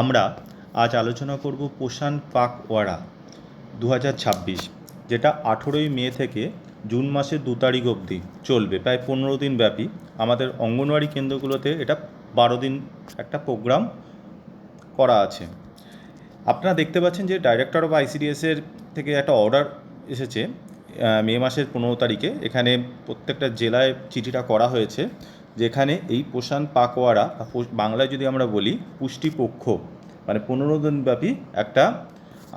আমরা আজ আলোচনা করব পোষণ পাখওয়াড়া 2026, যেটা 18ই মে থেকে জুন মাসের 2 তারিখ অবধি চলবে, প্রায় 15 দিন ব্যাপী। আমাদের অঙ্গনওয়াড়ি কেন্দ্রগুলোতে এটা 12 দিন একটা প্রোগ্রাম করা আছে। আপনারা দেখতে পাচ্ছেন যে ডাইরেক্টর অফ আইসিডিএসের থেকে একটা অর্ডার এসেছে মে মাসের 15 তারিখে। এখানে প্রত্যেকটা জেলায় চিঠিটা করা হয়েছে, যেখানে এই পোষণ পাখওয়াড়া, বাংলায় যদি আমরা বলি পুষ্টিপক্ষ, মানে 15 দিনব্যাপী একটা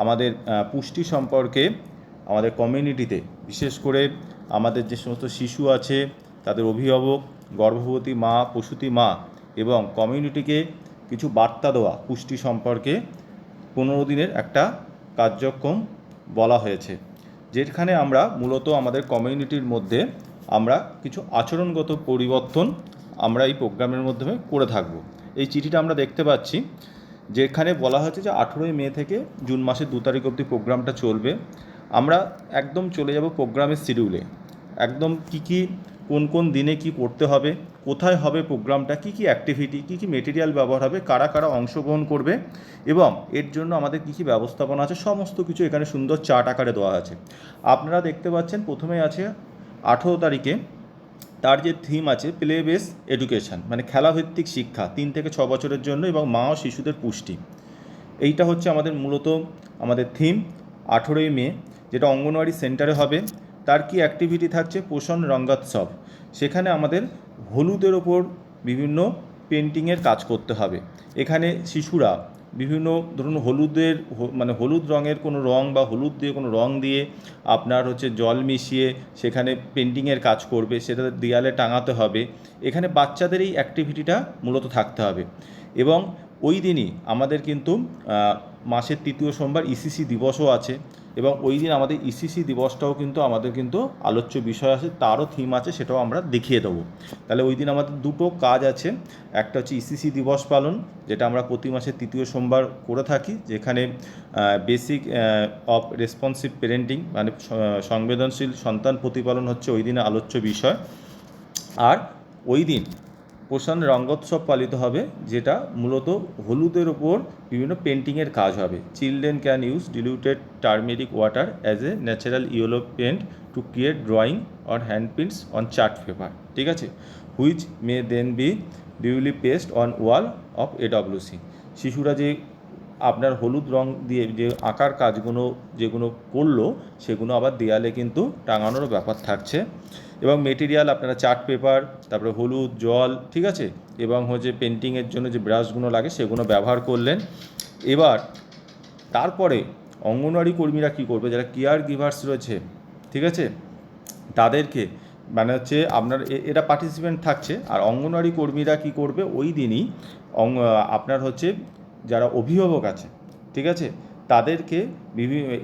আমাদের পুষ্টি সম্পর্কে আমাদের কমিউনিটিতে, বিশেষ করে আমাদের যে সমস্ত শিশু আছে, তাদের অভিভাবক, গর্ভবতী মা, প্রসূতি মা এবং কমিউনিটিকে কিছু বার্তা দেওয়া পুষ্টি সম্পর্কে 15 দিনের একটা কার্যক্রম বলা হয়েছে, যেখানে আমরা মূলত আমাদের কমিউনিটির মধ্যে আমরা কিছু আচরণগত পরিবর্তন আমরা এই প্রোগ্রামের মাধ্যমে করে থাকব। এই চিঠিটা আমরা দেখতে পাচ্ছি, যেখানে বলা হয়েছে যে 18ই মে থেকে জুন মাসের 2 তারিখ অবধি প্রোগ্রামটা চলবে। আমরা একদম চলে যাব প্রোগ্রামের শিডিউলে, একদম কী কোন কোন দিনে কি করতে হবে, কোথায় হবে প্রোগ্রামটা, কী অ্যাক্টিভিটি, কী মেটেরিয়াল ব্যবহার হবে, কারা কারা অংশগ্রহণ করবে এবং এর জন্য আমাদের কী ব্যবস্থাপনা আছে, সমস্ত কিছু এখানে সুন্দর চার্ট আকারে দেওয়া আছে। আপনারা দেখতে পাচ্ছেন প্রথমেই আছে 18 তারিখে তার যে থিম আছে প্লে বেস এডুকেশান, মানে খেলাভিত্তিক শিক্ষা 3 থেকে 6 বছরের জন্য এবং মা ও শিশুদের পুষ্টি। এইটা হচ্ছে আমাদের মূলত আমাদের থিম 18ই মে, যেটা অঙ্গনওয়াড়ি সেন্টারে হবে। তার কি অ্যাক্টিভিটি থাকছে, পোষণ রঙ্গোৎসব। সেখানে আমাদের হলুদের ওপর বিভিন্ন পেন্টিংয়ের কাজ করতে হবে। এখানে শিশুরা বিভিন্ন ধরুন হলুদের মানে হলুদ রঙের কোনো রং বা হলুদ দিয়ে কোনো রং দিয়ে আপনার হচ্ছে জল মিশিয়ে সেখানে পেন্টিংয়ের কাজ করবে, সেটা দেয়ালে টাঙাতে হবে। এখানে বাচ্চাদের এই অ্যাক্টিভিটিটা মূলত থাকতে হবে। এবং ওই দিনই আমাদের কিন্তু মাসের 3য় সোমবার ইসিসি দিবসও আছে, এবং ওই দিন আমাদের ইসিসি দিবসটাও কিন্তু আমাদের কিন্তু আলোচ্য বিষয় আছে, তারও থিম আছে, সেটাও আমরা দেখিয়ে দেবো। তাহলে ওই দিন আমাদের দুটো কাজ আছে। একটা হচ্ছে ইসিসি দিবস পালন, যেটা আমরা প্রতি মাসের 3য় সোমবার করে থাকি, যেখানে বেসিক অফ রেসপন্সিভ পেরেন্টিং, মানে সংবেদনশীল সন্তান প্রতিপালন হচ্ছে ওই দিনে আলোচ্য বিষয়। আর ওই দিন পোষণ রঙ্গোৎসব পালিত হবে, যেটা মূলত হলুদের ওপর বিভিন্ন পেন্টিংয়ের কাজ হবে। Children can use diluted turmeric water as a natural yellow paint to create drawing or hand prints on chart paper, ঠিক আছে, which may then be duly paste on wall of AWC. শিশুরা যে আপনার হলুদ রং দিয়ে যে আঁকার কাজগুলো যেগুলো করলো, সেগুলো আবার দেয়ালে কিন্তু টাঙানোর ব্যাপার থাকছে। এবং মেটেরিয়াল আপনারা চার্ট পেপার, তারপরে হলুদ, জল, ঠিক আছে, এবং হচ্ছে পেন্টিংয়ের জন্য যে ব্রাশগুলো লাগে সেগুলো ব্যবহার করলেন। এবার তারপরে অঙ্গনওয়াড়ি কর্মীরা কী করবে, যারা কেয়ার গিভার্স রয়েছে, ঠিক আছে, তাদেরকে মানে হচ্ছে আপনার এরা পার্টিসিপেন্ট থাকছে। আর অঙ্গনওয়াড়ি কর্মীরা কী করবে, ওই দিনই আপনার হচ্ছে যারা অভিভাবক আছে, ঠিক আছে, তাদেরকে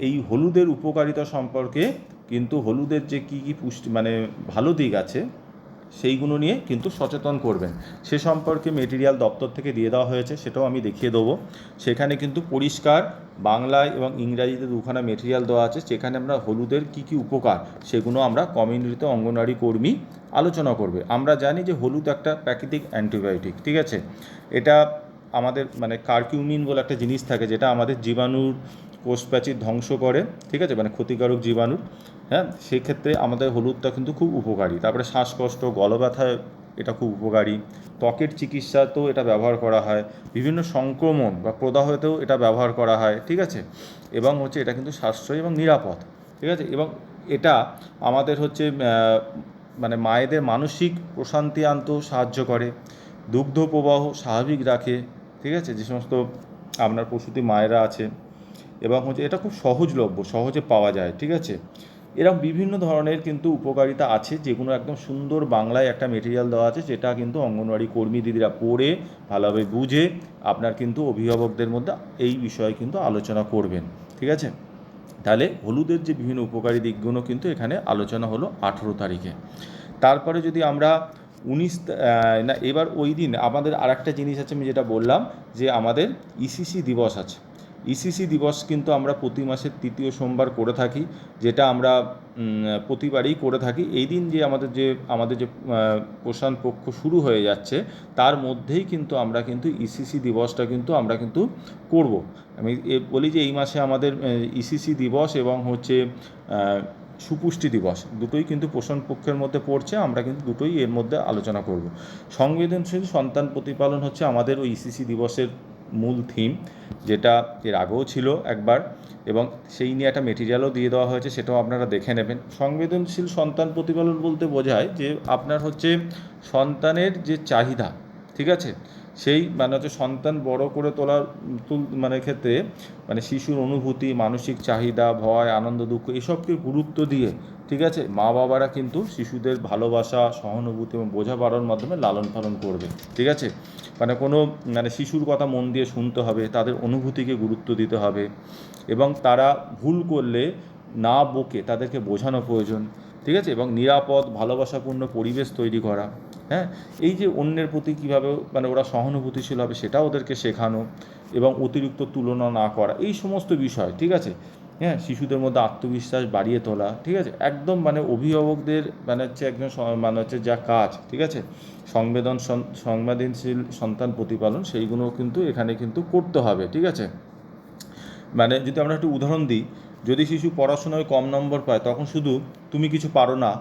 এই হলুদের উপকারিতা সম্পর্কে, কিন্তু হলুদের যে কী পুষ্টি মানে ভালো দিক আছে সেইগুলো নিয়ে কিন্তু সচেতন করবেন। সে সম্পর্কে মেটেরিয়াল দপ্তর থেকে দিয়ে দেওয়া হয়েছে, সেটাও আমি দেখিয়ে দেবো। সেখানে কিন্তু পরিষ্কার বাংলায় এবং ইংরাজিতে দুখানা মেটেরিয়াল দেওয়া আছে, সেখানে আমরা হলুদের কী উপকার সেগুলো আমরা কমিউনিটিতে অঙ্গনওয়াড়ি কর্মী আলোচনা করবে। আমরা জানি যে হলুদ একটা প্রাকৃতিক অ্যান্টিবায়োটিক, ঠিক আছে, এটা আমাদের মানে কারকিউমিন বলে একটা জিনিস থাকে, যেটা আমাদের জীবাণুর কোষপ্রাচীর ধ্বংস করে, ঠিক আছে, মানে ক্ষতিকারক জীবাণুর। হ্যাঁ, সেক্ষেত্রে আমাদের হলুদটা কিন্তু খুব উপকারী। তারপরে শ্বাসকষ্ট, গলব্যথায় এটা খুব উপকারী। ত্বকের চিকিৎসাতেও এটা ব্যবহার করা হয়, বিভিন্ন সংক্রমণ বা প্রদাহতেও এটা ব্যবহার করা হয়, ঠিক আছে, এবং হচ্ছে এটা কিন্তু সাশ্রয়ী এবং নিরাপদ, ঠিক আছে, এবং এটা আমাদের হচ্ছে মানে মায়েদের মানসিক প্রশান্তি আনতেও সাহায্য করে, দুগ্ধ প্রবাহ স্বাভাবিক রাখে, ঠিক আছে, যে সমস্ত আপনার প্রসূতি মায়েরা আছে, এবং হচ্ছে এটা খুব সহজলভ্য, সহজে পাওয়া যায়, ঠিক আছে। এরকম বিভিন্ন ধরনের কিন্তু উপকারিতা আছে, যেগুলো একদম সুন্দর বাংলায় একটা মেটেরিয়াল দেওয়া আছে, যেটা কিন্তু অঙ্গনওয়াড়ি কর্মী দিদিরা পড়ে ভালোভাবে বুঝে আপনার কিন্তু অভিভাবকদের মধ্যে এই বিষয়ে কিন্তু আলোচনা করবেন, ঠিক আছে। তাহলে হলুদের যে বিভিন্ন উপকারী দিকগুলো কিন্তু এখানে আলোচনা হলো 18 তারিখে। তারপরে যদি আমরা 19 না, এবার ওই দিন আমাদের আর একটা জিনিস আছে, আমি যেটা বললাম যে আমাদের ইসিসি দিবস আছে। ইসিসি দিবস কিন্তু আমরা প্রতি মাসের তৃতীয় সোমবার করে থাকি, যেটা আমরা প্রতিবারই করে থাকি। এই দিন যে আমাদের যে পোষণ পক্ষ শুরু হয়ে যাচ্ছে, তার মধ্যেই কিন্তু আমরা কিন্তু ইসিসি দিবসটা কিন্তু আমরা কিন্তু করব। আমি বলি যে এই মাসে আমাদের ইসিসি দিবস এবং হচ্ছে সুপুষ্টি দিবস দুটোই কিন্তু পোষণ পক্ষের মধ্যে পড়ছে। আমরা কিন্তু দুটোই এর মধ্যে আলোচনা করব। সংবেদনশীল সন্তান প্রতিপালন হচ্ছে আমাদের ওই ইসিসি দিবসের মূল থিম, যেটা এর আগেও ছিল একবার, এবং সেই নিয়ে একটা মেটেরিয়ালও দিয়ে দেওয়া হয়েছে, সেটাও আপনারা দেখে নেবেন। সংবেদনশীল সন্তান প্রতিপালন বলতে বোঝায় যে আপনার হচ্ছে সন্তানের যে চাহিদা, ঠিক আছে, সেই মানে হচ্ছে সন্তান বড় করে মানে ক্ষেত্রে মানে শিশুর অনুভূতি, মানসিক চাহিদা, ভয়, আনন্দ, দুঃখ এসবকে গুরুত্ব দিয়ে, ঠিক আছে, মা বাবারা কিন্তু শিশুদের ভালোবাসা, সহানুভূতি এবং বোঝাপড়ার মাধ্যমে লালন পালন করবে, ঠিক আছে। মানে কোনো মানে শিশুর কথা মন দিয়ে শুনতে হবে, তাদের অনুভূতিকে গুরুত্ব দিতে হবে, এবং তারা ভুল করলে না বকে তাদেরকে বোঝানো প্রয়োজন, ঠিক আছে, এবং নিরাপদ ভালোবাসাপূর্ণ পরিবেশ তৈরি করা। হ্যাঁ, এই যে অন্যের প্রতি কীভাবে মানে ওরা সহানুভূতিশীল হবে সেটা ওদেরকে শেখানো, এবং অতিরিক্ত তুলনা না করা, এই সমস্ত বিষয়, ঠিক আছে। হ্যাঁ, শিশুদের মধ্যে আত্মবিশ্বাস বাড়িয়ে তোলা, ঠিক আছে, একদম মানে অভিভাবকদের মানে হচ্ছে একদম মানে হচ্ছে যা কাজ, ঠিক আছে, সংবেদনশীল সন্তান প্রতিপালন সেইগুলো কিন্তু এখানে কিন্তু করতে হবে, ঠিক আছে। মানে যদি আমরা একটু উদাহরণ দিই, যদি শিশু পড়াশোনায় কম নম্বর পায়, তখন শুধু তুমি কিছু পারো না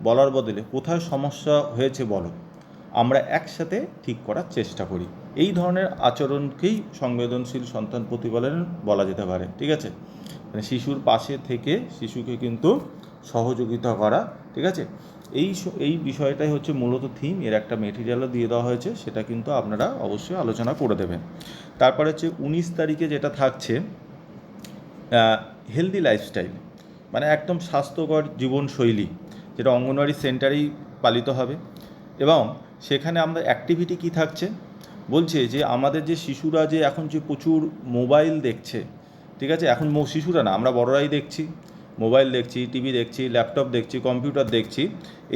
বলার বদলে কোথায় সমস্যা হয়েছে বলো, আমরা একসাথে ঠিক করার চেষ্টা করি। এই ধরনের আচরণকেই সংবেদনশীল সন্তান প্রতিপালন বলা যেতে পারে, ঠিক আছে। মানে শিশুর পাশে থেকে শিশুকে কিন্তু সহযোগিতা করা, ঠিক আছে। এই বিষয়টাই হচ্ছে মূলত থিম। এর একটা মেটেরিয়ালও দিয়ে দেওয়া হয়েছে, সেটা কিন্তু আপনারা অবশ্যই আলোচনা করে দেবেন। তারপরে হচ্ছে 19 তারিখে যেটা থাকছে হেলদি লাইফস্টাইল, মানে একদম স্বাস্থ্যকর জীবনশৈলী, যেটা অঙ্গনওয়াড়ি সেন্টারেই পালিত হবে। এবং সেখানে আমরা অ্যাক্টিভিটি কী থাকছে বলছে যে আমাদের যে শিশুরা যে এখন যে প্রচুর মোবাইল দেখছে, ঠিক আছে, এখন শিশুরা না, আমরা বড়রাই দেখছি, মোবাইল দেখছি, টিভি দেখছি, ল্যাপটপ দেখছি, কম্পিউটার দেখছি।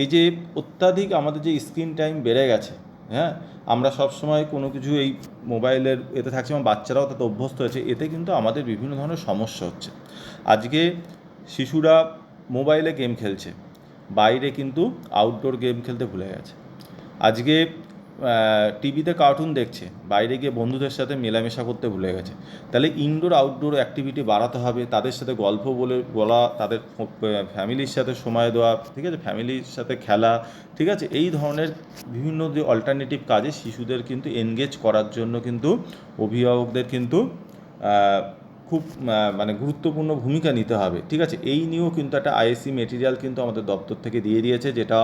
এই যে অত্যাধিক আমাদের যে স্ক্রিন টাইম বেড়ে গেছে, হ্যাঁ, আমরা সবসময় কোনো কিছু এই মোবাইলের এতে থাকছি এবং বাচ্চারাও তাতে অভ্যস্ত হয়েছে, এতে কিন্তু আমাদের বিভিন্ন ধরনের সমস্যা হচ্ছে। আজকে শিশুরা মোবাইলে গেম খেলছে, বাইরে কিন্তু আউটডোর গেম খেলতে ভুলে গেছে। আজকে টিভিতে কার্টুন দেখছে, বাইরে গিয়ে বন্ধুদের সাথে মেলামেশা করতে ভুলে গেছে। তাহলে ইনডোর আউটডোর অ্যাক্টিভিটি বাড়াতে হবে, তাদের সাথে গল্প বলা, তাদের ফ্যামিলির সাথে সময় দেওয়া, ঠিক আছে, ফ্যামিলির সাথে খেলা, ঠিক আছে, এই ধরনের বিভিন্ন যে অল্টারনেটিভ কাজে শিশুদের কিন্তু এনগেজ করার জন্য কিন্তু অভিভাবকদের কিন্তু খুব মানে গুরুত্বপূর্ণ ভূমিকা নিতে হবে, ঠিক আছে। এই নিয়েও কিন্তু একটা আইএসসি মেটেরিয়াল কিন্তু আমাদের দপ্তর থেকে দিয়ে দিয়েছে, যেটা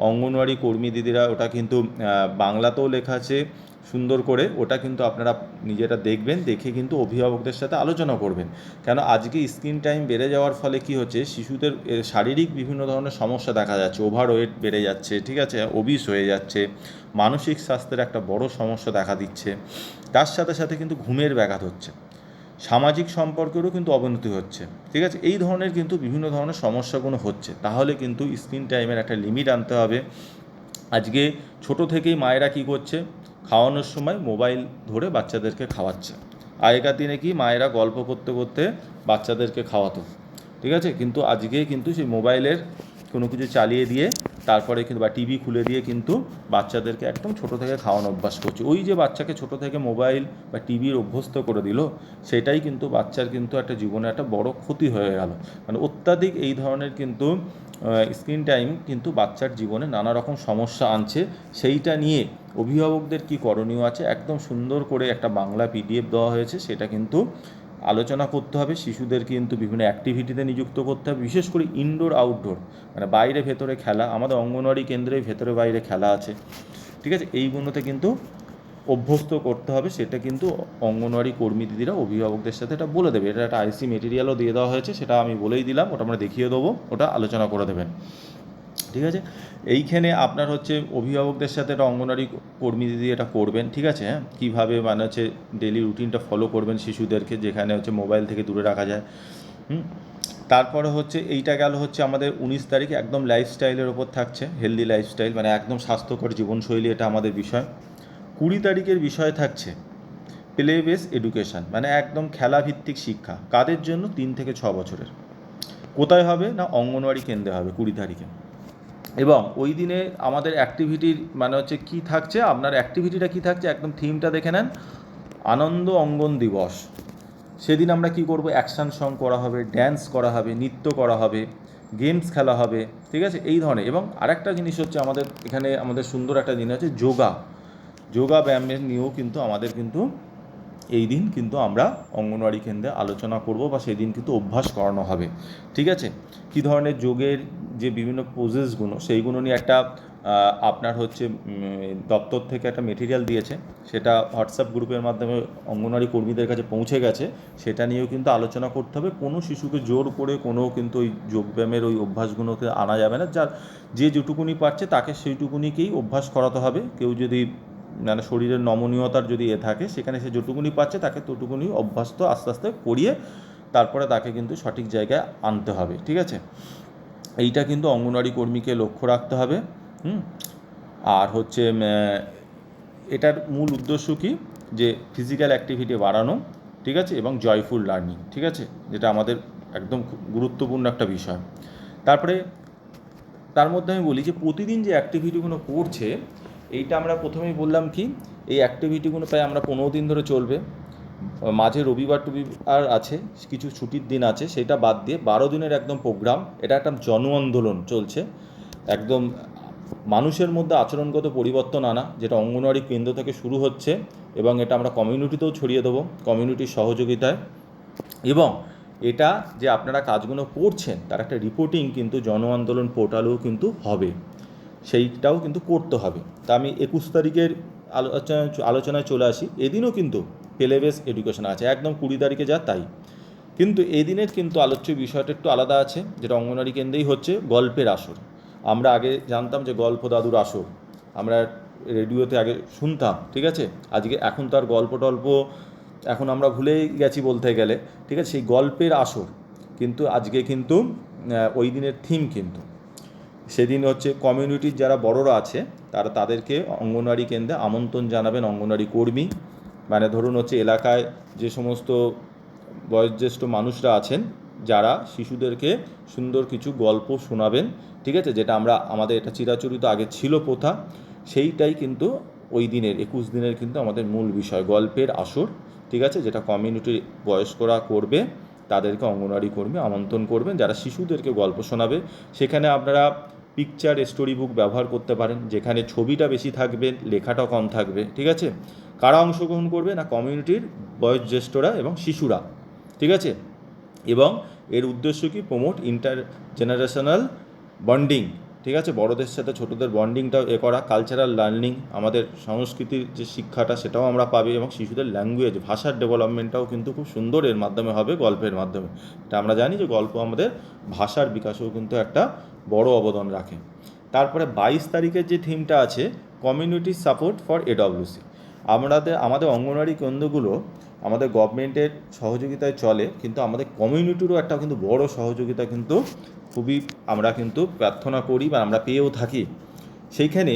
অঙ্গনওয়াড়ি কর্মী দিদিরা, ওটা কিন্তু বাংলাতেও লেখা আছে সুন্দর করে, ওটা কিন্তু আপনারা নিজেরা দেখবেন, দেখে কিন্তু অভিভাবকদের সাথে আলোচনা করবেন। কেন আজকে স্ক্রিন টাইম বেড়ে যাওয়ার ফলে কি হচ্ছে, শিশুদের শারীরিক বিভিন্ন ধরনের সমস্যা দেখা যাচ্ছে, ওভারওয়েট বেড়ে যাচ্ছে, ঠিক আছে, ওবিস হয়ে যাচ্ছে, মানসিক স্বাস্থ্যের একটা বড় সমস্যা দেখা দিচ্ছে, তার সাথে সাথে কিন্তু ঘুমের ব্যাঘাত হচ্ছে, সামাজিক সম্পর্কেরও কিন্তু অবনতি হচ্ছে, ঠিক আছে। এই ধরনের কিন্তু বিভিন্ন ধরনের সমস্যাগুলো হচ্ছে। তাহলে কিন্তু স্ক্রিন টাইমের একটা লিমিট আনতে হবে। আজকে ছোট থেকেই মায়েরা কী করছে, খাওয়ানোর সময় মোবাইল ধরে বাচ্চাদেরকে খাওয়াচ্ছে। আগেকার দিনে কি মায়েরা গল্প করতে করতে বাচ্চাদেরকে খাওয়াতো, ঠিক আছে, কিন্তু আজকে কিন্তু সেই মোবাইলের কোনো কিছু চালিয়ে দিয়ে তারপরে কিন্তু বা টিভি খুলে দিয়ে কিন্তু বাচ্চাদেরকে একদম ছোটো থেকে খাওয়ানো অভ্যাস করছে। ওই যে বাচ্চাকে ছোটো থেকে মোবাইল বা টিভির অভ্যস্ত করে দিল, সেটাই কিন্তু বাচ্চার কিন্তু একটা জীবনে একটা বড় ক্ষতি হয়ে গেল। মানে অত্যাধিক এই ধরনের কিন্তু স্ক্রিন টাইম কিন্তু বাচ্চার জীবনে নানা রকম সমস্যা আনছে। সেইটা নিয়ে অভিভাবকদের কি করণীয় আছে একদম সুন্দর করে একটা বাংলা পিডিএফ দেওয়া হয়েছে, সেটা কিন্তু আলোচনা করতে হবে। শিশুদের কিন্তু বিভিন্ন অ্যাক্টিভিটিতে নিযুক্ত করতে হবে, বিশেষ করে ইনডোর আউটডোর, মানে বাইরে ভেতরে খেলা। আমাদের অঙ্গনওয়াড়ি কেন্দ্রে ভেতরে বাইরে খেলা আছে, ঠিক আছে, এইগুলোতে কিন্তু অভ্যস্ত করতে হবে। সেটা কিন্তু অঙ্গনওয়াড়ি কর্মী দিদিরা অভিভাবকদের সাথে এটা বলে দেবে। এটা একটা আইসি মেটেরিয়ালও দিয়ে দেওয়া হয়েছে, সেটা আমি বলেই দিলাম, ওটা আমরা দেখিয়ে দেবো, ওটা আলোচনা করে দেবেন, ঠিক আছে। এইখানে আপনার হচ্ছে অভিভাবকদের সাথে একটা অঙ্গনওয়াড়ি কর্মী দিদি এটা করবেন, ঠিক আছে। হ্যাঁ, কীভাবে মানে হচ্ছে ডেলি রুটিনটা ফলো করবেন শিশুদেরকে, যেখানে হচ্ছে মোবাইল থেকে দূরে রাখা যায়। তারপরে হচ্ছে এইটা গেল হচ্ছে আমাদের 19 তারিখ, একদম লাইফস্টাইলের ওপর থাকছে, হেলদি লাইফস্টাইল, মানে একদম স্বাস্থ্যকর জীবনশৈলী, এটা আমাদের বিষয়। 20 তারিখের বিষয় থাকছে প্লে বেস এডুকেশান, মানে একদম খেলাভিত্তিক শিক্ষা। কাদের জন্য? 3 থেকে 6 বছরের। কোথায় হবে? না অঙ্গনওয়াড়ি কেন্দ্রে হবে 20 তারিখে। এবং ওই দিনে আমাদের অ্যাক্টিভিটির মানে হচ্ছে কী থাকছে, আপনার অ্যাক্টিভিটিটা কী থাকছে, একদম থিমটা দেখে নেন, আনন্দ অঙ্গন দিবস। সেদিন আমরা কি করব? অ্যাকশান সং করা হবে, ড্যান্স করা হবে, নৃত্য করা হবে, গেমস খেলা হবে, ঠিক আছে, এই ধরনের। এবং আরেকটা জিনিস হচ্ছে আমাদের এখানে আমাদের সুন্দর একটা জিনিস আছে, যোগা ব্যায়ামের নিয়েও কিন্তু আমাদের কিন্তু এই দিন কিন্তু আমরা অঙ্গনওয়াড়ি কেন্দ্রে আলোচনা করব, বা সেই দিন কিন্তু অভ্যাস করানো হবে, ঠিক আছে। কী ধরনের যোগের যে বিভিন্ন পোজেসগুলো, সেইগুলো নিয়ে একটা আপনার হচ্ছে দপ্তর থেকে একটা মেটেরিয়াল দিয়েছে, সেটা হোয়াটসঅ্যাপ গ্রুপের মাধ্যমে অঙ্গনওয়াড়ি কর্মীদের কাছে পৌঁছে গেছে। সেটা নিয়েও কিন্তু আলোচনা করতে হবে। কোনো শিশুকে জোর করে কোনো কিন্তু ওই যোগব্যায়ামের ওই অভ্যাসগুলোকে আনা যাবে না। যে যেটুকুনি পারছে তাকে সেইটুকুনিকেই অভ্যাস করাতে হবে। কেউ যদি মানে শরীরের নমনীয়তার যদি থাকে, সেখানে সে যেটুকুনি পাচ্ছে তাকে ততটুকুনি অভ্যস্ত আস্তে আস্তে করিয়ে তারপরে তাকে কিন্তু সঠিক জায়গায় আনতে হবে, ঠিক আছে। এইটা কিন্তু অঙ্গনওয়াড়ি কর্মীকে লক্ষ্য রাখতে হবে। আর হচ্ছে এটার মূল উদ্দেশ্য কি, যে ফিজিক্যাল অ্যাক্টিভিটি বাড়ানো, ঠিক আছে, এবং জয়ফুল লার্নিং, ঠিক আছে, যেটা আমাদের একদম গুরুত্বপূর্ণ একটা বিষয়। তারপরে তার মধ্যে আমি বলি যে প্রতিদিন যে অ্যাক্টিভিটিগুলো করছে, এইটা আমরা প্রথমেই বললাম কি, এই অ্যাক্টিভিটিগুলো প্রায় আমরা 15 দিন ধরে চলবে। মাঝে রবিবার টবিবার আছে, কিছু ছুটির দিন আছে, সেটা বাদ দিয়ে 12 দিনের একদম প্রোগ্রাম। এটা একটা জন আন্দোলন চলছে, একদম মানুষের মধ্যে আচরণগত পরিবর্তন আনা, যেটা অঙ্গনওয়াড়ি কেন্দ্র থেকে শুরু হচ্ছে, এবং এটা আমরা কমিউনিটিতেও ছড়িয়ে দেবো কমিউনিটির সহযোগিতায়। এবং এটা যে আপনারা কাজগুলো করছেন তার একটা রিপোর্টিং কিন্তু জন আন্দোলন পোর্টালেও কিন্তু হবে, সেইটাও কিন্তু করতে হবে। তা আমি 21 তারিখের আলোচনায় চলে আসি। এদিনও কিন্তু প্লে বেস এডুকেশন আছে, একদম 20 তারিখে যা তাই। কিন্তু এদিনের কিন্তু আলোচ্য বিষয়টা একটু আলাদা আছে, যেটা অঙ্গনওয়াড়ি কেন্দ্রেই হচ্ছে, গল্পের আসর। আমরা আগে জানতাম যে গল্প দাদুর আসর, আমরা রেডিওতে আগে শুনতাম, ঠিক আছে। এখন তার গল্প টল্প এখন আমরা ভুলেই গেছি বলতে গেলে, ঠিক আছে। সেই গল্পের আসর কিন্তু আজকে কিন্তু ওই দিনের থিম কিন্তু সেদিন হচ্ছে কমিউনিটির যারা বড়রা আছে তাদেরকে অঙ্গনওয়াড়ি কেন্দ্রে আমন্ত্রণ জানাবেন অঙ্গনওয়াড়ি কর্মী। মানে ধরুন হচ্ছে এলাকায় যে সমস্ত বয়োজ্যেষ্ঠ মানুষরা আছেন, যারা শিশুদেরকে সুন্দর কিছু গল্প শোনাবেন, ঠিক আছে, যেটা আমাদের এটা চিরাচরিত আগে ছিল প্রথা, সেইটাই কিন্তু ওই দিনের 21 দিনের কিন্তু আমাদের মূল বিষয়, গল্পের আসর, ঠিক আছে, যেটা কমিউনিটির বয়স্করা করবে। তাদেরকে অঙ্গনওয়াড়ি কর্মী আমন্ত্রণ করবেন, যারা শিশুদেরকে গল্প শোনাবে। সেখানে আপনারা পিকচার স্টোরি বুক ব্যবহার করতে পারেন, যেখানে ছবিটা বেশি থাকবে, লেখাটা কম থাকবে, ঠিক আছে। কারা অংশগ্রহণ করবে? না কমিউনিটির বয়োজ্যেষ্ঠরা এবং শিশুরা, ঠিক আছে। এবং এর উদ্দেশ্য কি? প্রমোট ইন্টার জেনারেশনাল বন্ডিং, ঠিক আছে, বড়দের সাথে ছোটদের বন্ডিংটাও করা, কালচারাল লার্নিং, আমাদের সংস্কৃতির যে শিক্ষাটা সেটাও আমরা পাবো, এবং শিশুদের ল্যাঙ্গুয়েজ ভাষার ডেভেলপমেন্টটাও কিন্তু খুব সুন্দর এর মাধ্যমে হবে, গল্পের মাধ্যমে। এটা আমরা জানি যে গল্প আমাদের ভাষার বিকাশেও কিন্তু একটা বড় অবদান রাখে। তারপরে 22 তারিখের যে থিমটা আছে, কমিউনিটি সাপোর্ট ফর এডব্লিউসি। আমাদের অঙ্গনওয়াড়ি কেন্দ্রগুলো আমাদের গভর্নমেন্টের সহযোগিতায় চলে, কিন্তু আমাদের কমিউনিটিরও একটা কিন্তু বড় সহযোগিতা কিন্তু খুবই আমরা কিন্তু প্রার্থনা করি, বা আমরা পেয়েও থাকি। সেইখানে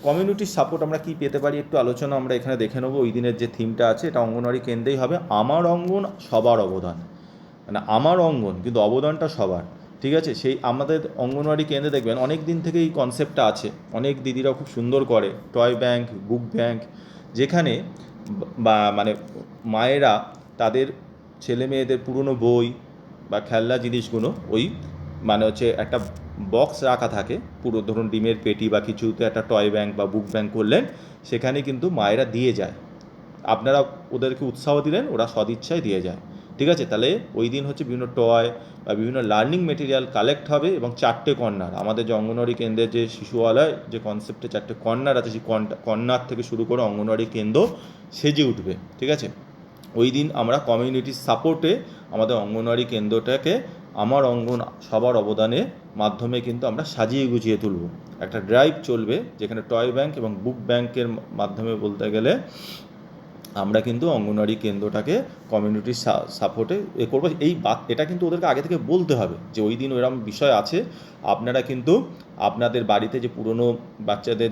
কমিউনিটির সাপোর্ট আমরা কি পেতে পারি, একটু আলোচনা আমরা এখানে দেখে নেবো। ওই দিনের যে থিমটা আছে, এটা অঙ্গনওয়াড়ি কেন্দ্রেই হবে, আমার অঙ্গন সবার অবদান। মানে আমার অঙ্গন, কিন্তু অবদানটা সবার, ঠিক আছে। সেই আমাদের অঙ্গনওয়াড়ি কেন্দ্রে দেখবেন অনেক দিন থেকে এই কনসেপ্টটা আছে, অনেক দিদিরা খুব সুন্দর করে টয় ব্যাংক, বুক ব্যাংক, যেখানে বা মানে মায়েরা তাদের ছেলে মেয়েদের পুরনো বই বা খেলনা জিনিসগুলো ওই মানে হচ্ছে একটা বক্স রাখা থাকে, পুরো ধরুন ডিমের পেটি বা কিছুতে একটা টয় ব্যাংক বা বুক ব্যাংক করলেন, সেখানে কিন্তু মায়েরা দিয়ে যায়। আপনারা ওদেরকে উৎসাহ দিলেন, ওরা সদিচ্ছায় দিয়ে যায়, ঠিক আছে। তাহলে ওই দিন হচ্ছে বিভিন্ন টয় বা বিভিন্ন লার্নিং মেটেরিয়াল কালেক্ট হবে, এবং 4টে কর্নার, আমাদের যে অঙ্গনওয়াড়ি কেন্দ্রের যে শিশুওয়ালায় যে কনসেপ্টে 4টে কর্নার আছে, সেই কর্নার থেকে শুরু করে অঙ্গনওয়াড়ি কেন্দ্র সেজে উঠবে, ঠিক আছে। ওই দিন আমরা কমিউনিটির সাপোর্টে আমাদের অঙ্গনওয়াড়ি কেন্দ্রটাকে আমার অঙ্গন সবার অবদানের মাধ্যমে কিন্তু আমরা সাজিয়ে গুছিয়ে তুলব। একটা ড্রাইভ চলবে, যেখানে টয় ব্যাংক এবং বুক ব্যাংকের মাধ্যমে বলতে গেলে আমরা কিন্তু অঙ্গনওয়াড়ি কেন্দ্রটাকে কমিউনিটির সাপোর্টে করবো। এটা কিন্তু ওদেরকে আগে থেকে বলতে হবে যে ওই দিন ওইরকম বিষয় আছে, আপনারা কিন্তু আপনাদের বাড়িতে যে পুরনো বাচ্চাদের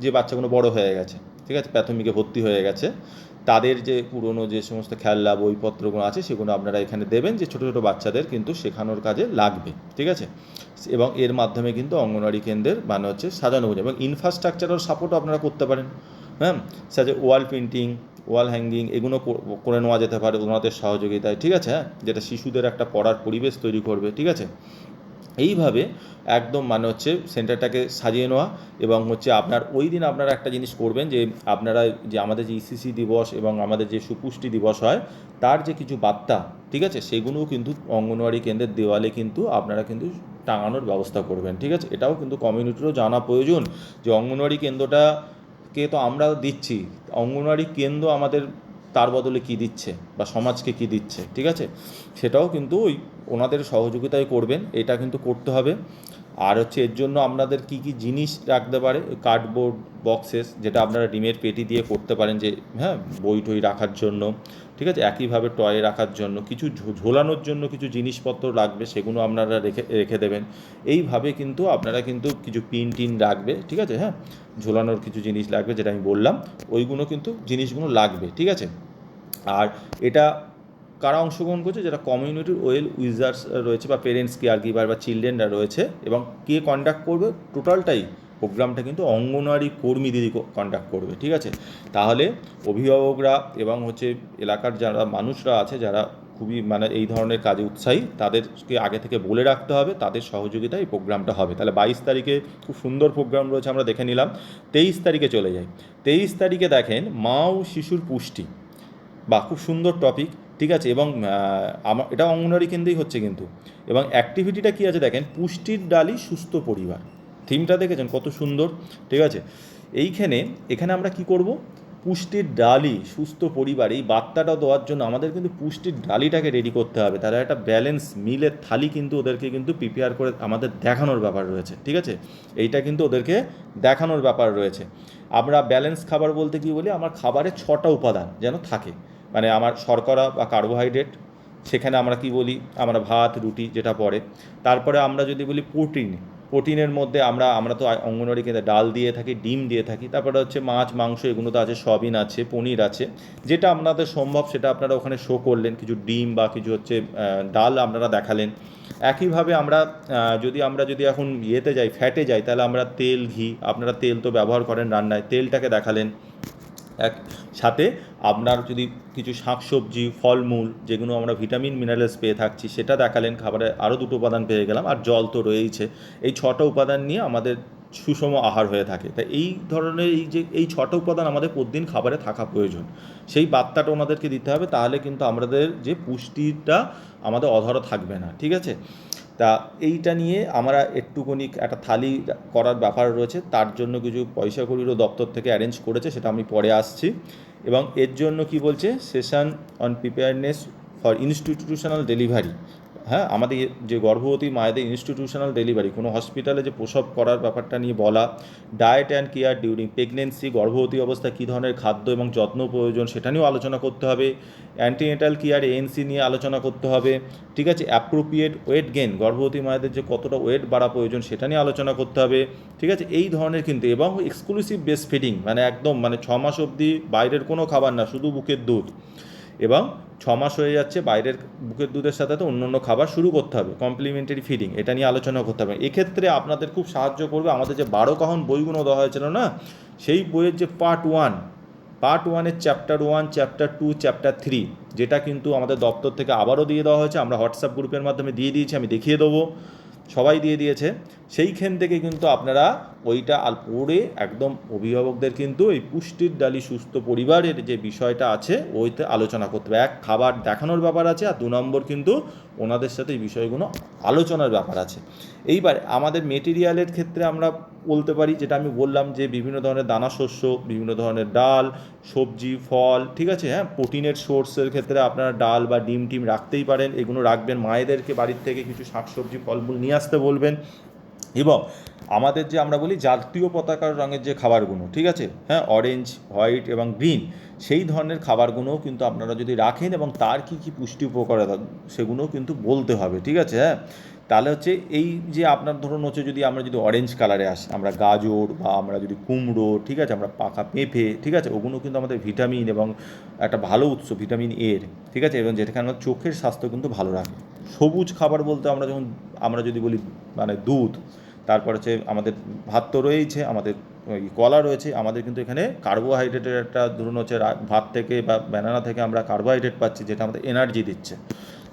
যে বাচ্চাগুলো বড় হয়ে গেছে, ঠিক আছে, প্রাথমিকে ভর্তি হয়ে গেছে, তাদের যে পুরনো যে সমস্ত খেলনা বইপত্রগুলো আছে সেগুলো আপনারা এখানে দেবেন, যে ছোটো ছোটো বাচ্চাদের কিন্তু শেখানোর কাজে লাগবে, ঠিক আছে। এবং এর মাধ্যমে কিন্তু অঙ্গনওয়াড়ি কেন্দ্রের মানে হচ্ছে সাজানো বোঝানো এবং ইনফ্রাস্ট্রাকচারাল সাপোর্টও আপনারা করতে পারেন, হ্যাঁ, সাথে ওয়াল পেন্টিং, ওয়াল হ্যাঙ্গিং এগুলো করে নেওয়া যেতে পারে ওনাদের সহযোগিতায়, ঠিক আছে, হ্যাঁ, যেটা শিশুদের একটা পড়ার পরিবেশ তৈরি করবে, ঠিক আছে। এইভাবে একদম মানে হচ্ছে সেন্টারটাকে সাজিয়ে নেওয়া। এবং হচ্ছে আপনার ওই দিন আপনারা একটা জিনিস করবেন, যে আপনারা যে আমাদের যে ইসিসি দিবস এবং আমাদের যে সুপুষ্টি দিবস হয় তার যে কিছু বার্তা, ঠিক আছে, সেগুলোও কিন্তু অঙ্গনওয়াড়ি কেন্দ্রের দেওয়ালে কিন্তু আপনারা কিন্তু টাঙানোর ব্যবস্থা করবেন, ঠিক আছে। এটাও কিন্তু কমিউনিটিরও জানা প্রয়োজন যে অঙ্গনওয়াড়ি কেন্দ্রটাকে তো আমরা দিচ্ছি, অঙ্গনওয়াড়ি কেন্দ্র আমাদের তার বদলে কী দিচ্ছে বা সমাজকে কী দিচ্ছে, ঠিক আছে, সেটাও কিন্তু ওই ওনাদের সহযোগিতায় করবেন, এটা কিন্তু করতে হবে। আর হচ্ছে এর জন্য আপনাদের কী কী জিনিস রাখতে পারে, কার্ডবোর্ড বক্সেস, যেটা আপনারা ডিমের পেটি দিয়ে করতে পারেন, যে হ্যাঁ বই টই রাখার জন্য, ঠিক আছে, একইভাবে টয়ে রাখার জন্য কিছু ঝোলানোর জন্য কিছু জিনিসপত্র লাগবে, সেগুলো আপনারা রেখে রেখে দেবেন। এইভাবে কিন্তু আপনারা কিন্তু কিছু পিন টিন রাখবে, ঠিক আছে, হ্যাঁ, ঝোলানোর কিছু জিনিস লাগবে যেটা আমি বললাম, ওইগুলো কিন্তু জিনিসগুলো লাগবে, ঠিক আছে। আর এটা কারা অংশগ্রহণ করছে, যারা কমিউনিটির ওয়েল উইজার্স রয়েছে বা পেরেন্টস কেয়ার গিভার বা চিলড্রেনরা রয়েছে, এবং কে কন্ডাক্ট করবে টোটালটাই প্রোগ্রামটা কিন্তু অঙ্গনওয়াড়ি কর্মী দিদি কন্ডাক্ট করবে, ঠিক আছে। তাহলে অভিভাবকরা এবং হচ্ছে এলাকার যারা মানুষরা আছে যারা খুবই মানে এই ধরনের কাজে উৎসাহী, তাদেরকে আগে থেকে বলে রাখতে হবে, তাদের সহযোগিতায় এই প্রোগ্রামটা হবে। তাহলে 22 তারিখে খুব সুন্দর প্রোগ্রাম রয়েছে, আমরা দেখে নিলাম। 23 তারিখে চলে যাই। 23 তারিখে দেখেন মা ও শিশুর পুষ্টি, বা খুব সুন্দর টপিক, ঠিক আছে। এবং আমার এটা অঙ্গনওয়াড়ি কেন্দ্রেই হচ্ছে কিন্তু। এবং অ্যাক্টিভিটিটা কী আছে দেখেন, পুষ্টির ডালি সুস্থ পরিবার, থিমটা দেখেছেন কত সুন্দর, ঠিক আছে। এখানে আমরা কি করব, পুষ্টির ডালি সুস্থ পরিবার, এই বার্তাটা দেওয়ার জন্য আমাদের কিন্তু পুষ্টির ডালিটাকে রেডি করতে হবে। তাহলে একটা ব্যালেন্স মিলের থালি কিন্তু ওদেরকে কিন্তু প্রিপেয়ার করে আমাদের দেখানোর ব্যাপার রয়েছে, ঠিক আছে। এইটা কিন্তু ওদেরকে দেখানোর ব্যাপার রয়েছে। আমরা ব্যালেন্স খাবার বলতে কী বলি, আমার খাবারে 6টা উপাদান যেন থাকে, মানে আমার শর্করা বা কার্বোহাইড্রেট, সেখানে আমরা কি বলি, আমরা ভাত রুটি যেটা পড়ে। তারপরে আমরা যদি বলি প্রোটিনের মধ্যে আমরা তো অঙ্গনওয়াড়ি কেন্দ্রে ডাল দিয়ে থাকি, ডিম দিয়ে থাকি। তারপরে হচ্ছে মাছ মাংস এগুলো তো আছে, সয়াবিন আছে, পনির আছে, যেটা আপনাদের সম্ভব সেটা আপনারা ওখানে শো করলেন, কিছু ডিম বা কিছু হচ্ছে ডাল আপনারা দেখালেন। একইভাবে যদি এখন ইয়েতে যাই, ফ্যাটে যাই, তাহলে আমরা তেল ঘি, আপনারা তেল তো ব্যবহার করেন রান্নায়, তেলটাকে দেখালেন। এক সাথে আপনার যদি কিছু শাকসবজি ফলমূল যেগুলো আমরা ভিটামিন মিনারেলস পেয়ে থাকছি সেটা দেখালেন, খাবারে আরও 2টো উপাদান পেয়ে গেলাম, আর জল তো রয়েইছে। এই 6টা উপাদান নিয়ে আমাদের সুষম আহার হয়ে থাকে। তাই এই ধরনের এই 6টা উপাদান আমাদের প্রতিদিন খাবারে থাকা প্রয়োজন, সেই বার্তাটা ওনাদেরকে দিতে হবে। তাহলে কিন্তু আমাদের যে পুষ্টিটা আমাদের অধরা থাকবে না, ঠিক আছে। তা এইটা নিয়ে আমরা একটুখানি একটা থালি করার ব্যাপার রয়েছে, তার জন্য কিছু পয়সা কড়িরও দপ্তর থেকে অ্যারেঞ্জ করেছে, সেটা আমি পরে আসছি। এবং এর জন্য কি বলছে, session on preparedness for institutional delivery, হ্যাঁ, আমাদের যে গর্ভবতী মায়েদের ইনস্টিটিউশনাল ডেলিভারি, কোনো হসপিটালে যে প্রসব করার ব্যাপারটা নিয়ে বলা, diet and care during pregnancy, গর্ভবতী অবস্থায় কী ধরনের খাদ্য এবং যত্ন প্রয়োজন সেটা নিয়েও আলোচনা করতে হবে। অ্যান্টিনেটাল কেয়ার এএনসি নিয়ে আলোচনা করতে হবে, ঠিক আছে। অ্যাপ্রোপ্রিয়েট ওয়েট গেইন, গর্ভবতী মায়েদের যে কতটা ওয়েট বাড়া প্রয়োজন সেটা নিয়ে আলোচনা করতে হবে, ঠিক আছে। এই ধরনের কিন্তু, এবং এক্সক্লুসিভ ব্রেস্ট ফিডিং, মানে একদম মানে 6 মাস অবধি বাইরের কোনো খাবার না, শুধু বুকের দুধ, এবং 6 মাস হয়ে যাচ্ছে বাইরের বুকের দুধের সাথে তো অন্য অন্য খাবার শুরু করতে হবে, কমপ্লিমেন্টারি ফিডিং, এটা নিয়ে আলোচনা করতে হবে। এক্ষেত্রে আপনাদের খুব সাহায্য করবে আমাদের যে 12 কাহন বইগুলো দেওয়া হয়েছিল না, সেই বইয়ের যে পার্ট ওয়ানের চ্যাপ্টার 1, চ্যাপ্টার 2, চ্যাপ্টার 3, যেটা কিন্তু আমাদের দপ্তর থেকে আবারও দিয়ে দেওয়া হয়েছে, আমরা হোয়াটসঅ্যাপ গ্রুপের মাধ্যমে দিয়ে দিয়েছি, আমি দেখিয়ে দেবো, সবাই দিয়ে দিয়েছে। সেইখান থেকে কিন্তু আপনারা ওইটা আর পড়ে একদম অভিভাবকদের কিন্তু এই পুষ্টির ডালি সুস্থ পরিবারের যে বিষয়টা আছে ওইতে আলোচনা করতে হবে। এক, খাবার দেখানোর ব্যাপার আছে, আর 2 নম্বর কিন্তু ওনাদের সাথে এই বিষয়গুলো আলোচনার ব্যাপার আছে। এইবার আমাদের মেটেরিয়ালের ক্ষেত্রে আমরা বলতে পারি, যেটা আমি বললাম, যে বিভিন্ন ধরনের দানা শস্য, বিভিন্ন ধরনের ডাল, সবজি, ফল, ঠিক আছে, হ্যাঁ, প্রোটিনের সোর্সের ক্ষেত্রে আপনারা ডাল বা ডিম টিম রাখতেই পারেন, এগুলো রাখবেন। মায়েদেরকে বাড়ির থেকে কিছু শাকসবজি ফলমূল নিয়ে আসতে বলবেন। এবং আমাদের যে আমরা বলি জাতীয় পতাকার রঙের যে খাবারগুলো, ঠিক আছে, হ্যাঁ, অরেঞ্জ, হোয়াইট এবং গ্রিন, সেই ধরনের খাবারগুলোও কিন্তু আপনারা যদি রাখেন এবং তার কী কী পুষ্টি উপকারিতা সেগুলোও কিন্তু বলতে হবে, ঠিক আছে, হ্যাঁ। তাহলে হচ্ছে এই যে আপনার ধরুন হচ্ছে যদি আমরা যদি অরেঞ্জ কালারে আসি, আমরা গাজর বা আমরা যদি কুমড়ো, ঠিক আছে, আমরা পাকা পেঁপে, ঠিক আছে, ওগুলো কিন্তু আমাদের ভিটামিন এবং একটা ভালো উৎস ভিটামিন এর, ঠিক আছে, এবং যেটাকে আমরা চোখের স্বাস্থ্য কিন্তু ভালো রাখে। সবুজ খাবার বলতে আমরা যদি বলি মানে দুধ, তারপর হচ্ছে আমাদের ভাত তো রয়েছে, আমাদের ওই কলা রয়েছে, আমাদের কিন্তু এখানে কার্বোহাইড্রেটের একটা ধরুন হচ্ছে ভাত থেকে বা ব্যানানা থেকে আমরা কার্বোহাইড্রেট পাচ্ছি, যেটা আমাদের এনার্জি দিচ্ছে,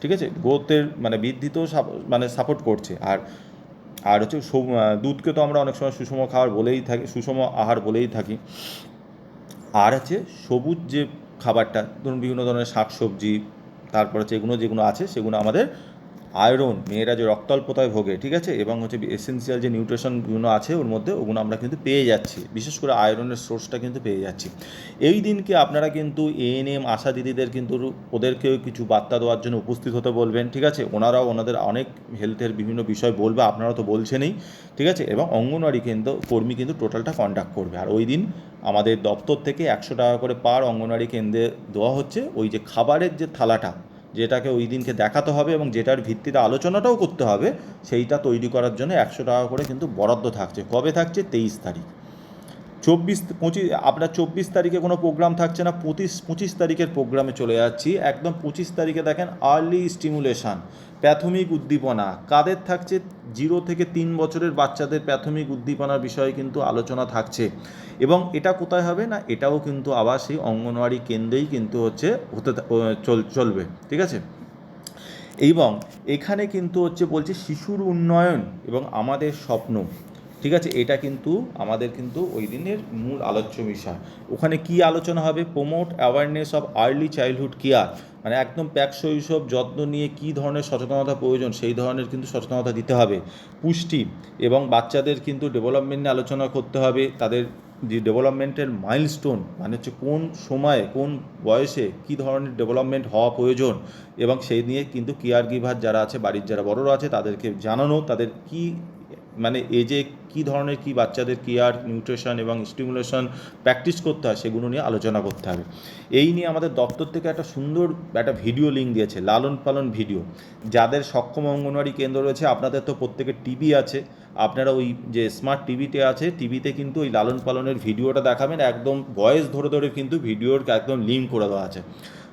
ঠিক আছে, গ্রোথের মানে বৃদ্ধিতেও মানে সাপোর্ট করছে। আর আর হচ্ছে দুধকে তো আমরা অনেক সময় সুষম খাবার বলেই থাকি, সুষম আহার বলেই থাকি। আর হচ্ছে সবুজ যে খাবারটা ধরুন বিভিন্ন ধরনের শাকসবজি, তারপর হচ্ছে যেগুলো আছে সেগুলো আমাদের আয়রন, মেয়েরা যে রক্তাল্পতায় ভোগে, ঠিক আছে, এবং হচ্ছে এসেন্সিয়াল যে নিউট্রিশনগুলো আছে ওর মধ্যে, ওগুলো আমরা কিন্তু পেয়ে যাচ্ছি, বিশেষ করে আয়রনের সোর্সটা কিন্তু পেয়ে যাচ্ছি। এই দিনকে আপনারা কিন্তু এএনএম আশা দিদিদের কিন্তু ওদেরকেও কিছু বার্তা দেওয়ার জন্য উপস্থিত হতে বলবেন, ঠিক আছে, ওনারাও ওনাদের অনেক হেলথের বিভিন্ন বিষয় বলবে, আপনারা তো বলছেনই, ঠিক আছে, এবং অঙ্গনওয়াড়ি কর্মী কিন্তু টোটালটা কন্ডাক্ট করবে। আর ওই দিন আমাদের দপ্তর থেকে 100 টাকা করে পার অঙ্গনওয়াড়ি কেন্দ্রে দেওয়া হচ্ছে ওই যে খাবারের যে থালাটা, যেটাকে ওই দিনকে দেখাতে হবে এবং যেটার ভিত্তিতে আলোচনাটাও করতে হবে, সেইটা তৈরি করার জন্য 100 টাকা করে কিন্তু বরাদ্দ থাকছে। কবে থাকছে? 23 তারিখ। 25 আপনার 24 তারিখে কোনো প্রোগ্রাম থাকছে না, 25 তারিখের প্রোগ্রামে চলে যাচ্ছি। একদম 25 তারিখে দেখেন আর্লি স্টিমুলেশান, প্রাথমিক উদ্দীপনা কাদের থাকছে? 0 থেকে 3 বছরের বাচ্চাদের প্রাথমিক উদ্দীপনার বিষয়ে কিন্তু আলোচনা থাকছে। এবং এটা কোথায় হবে না, এটাও কিন্তু আবার সেই অঙ্গনওয়াড়ি কেন্দ্রেই কিন্তু চলবে, ঠিক আছে। এবং এখানে কিন্তু বলছে শিশুর উন্নয়ন এবং আমাদের স্বপ্ন, ঠিক আছে, এটা কিন্তু আমাদের কিন্তু ওই দিনের মূল আলোচ্য বিষয়। ওখানে কি আলোচনা হবে? Promote awareness of early childhood care, মানে একদম প্রাক শৈশব যত্ন নিয়ে কী ধরনের সচেতনতা প্রয়োজন সেই ধরনের কিন্তু সচেতনতা দিতে হবে। পুষ্টি এবং বাচ্চাদের কিন্তু ডেভেলপমেন্ট নিয়ে আলোচনা করতে হবে, তাদের যে ডেভেলপমেন্টের মাইলস্টোন, মানে হচ্ছে কোন সময়ে কোন বয়সে কী ধরনের ডেভেলপমেন্ট হওয়া প্রয়োজন, এবং সেই নিয়ে কিন্তু কেয়ার গিভার যারা আছে, বাড়ির যারা বড়রা আছে, তাদেরকে জানানো তাদের কি মানে এজে কী ধরনের কী বাচ্চাদের কেয়ার, নিউট্রিশন এবং স্টিমুলেশন প্র্যাকটিস করতে হয় সেগুলো নিয়ে আলোচনা করতে হবে। এই নিয়ে আমাদের দপ্তর থেকে একটা সুন্দর একটা ভিডিও লিঙ্ক দিয়েছে, লালন পালন ভিডিও। যাদের সক্ষম অঙ্গনওয়াড়ি কেন্দ্র রয়েছে, আপনাদের তো প্রত্যেকের টিভি আছে, আপনারা ওই যে স্মার্ট টিভিতে আছে, টিভিতে কিন্তু ওই লালন পালনের ভিডিওটা দেখাবেন, একদম ভয়েস ধরে ধরে কিন্তু ভিডিওর একদম লিঙ্ক করে দেওয়া আছে,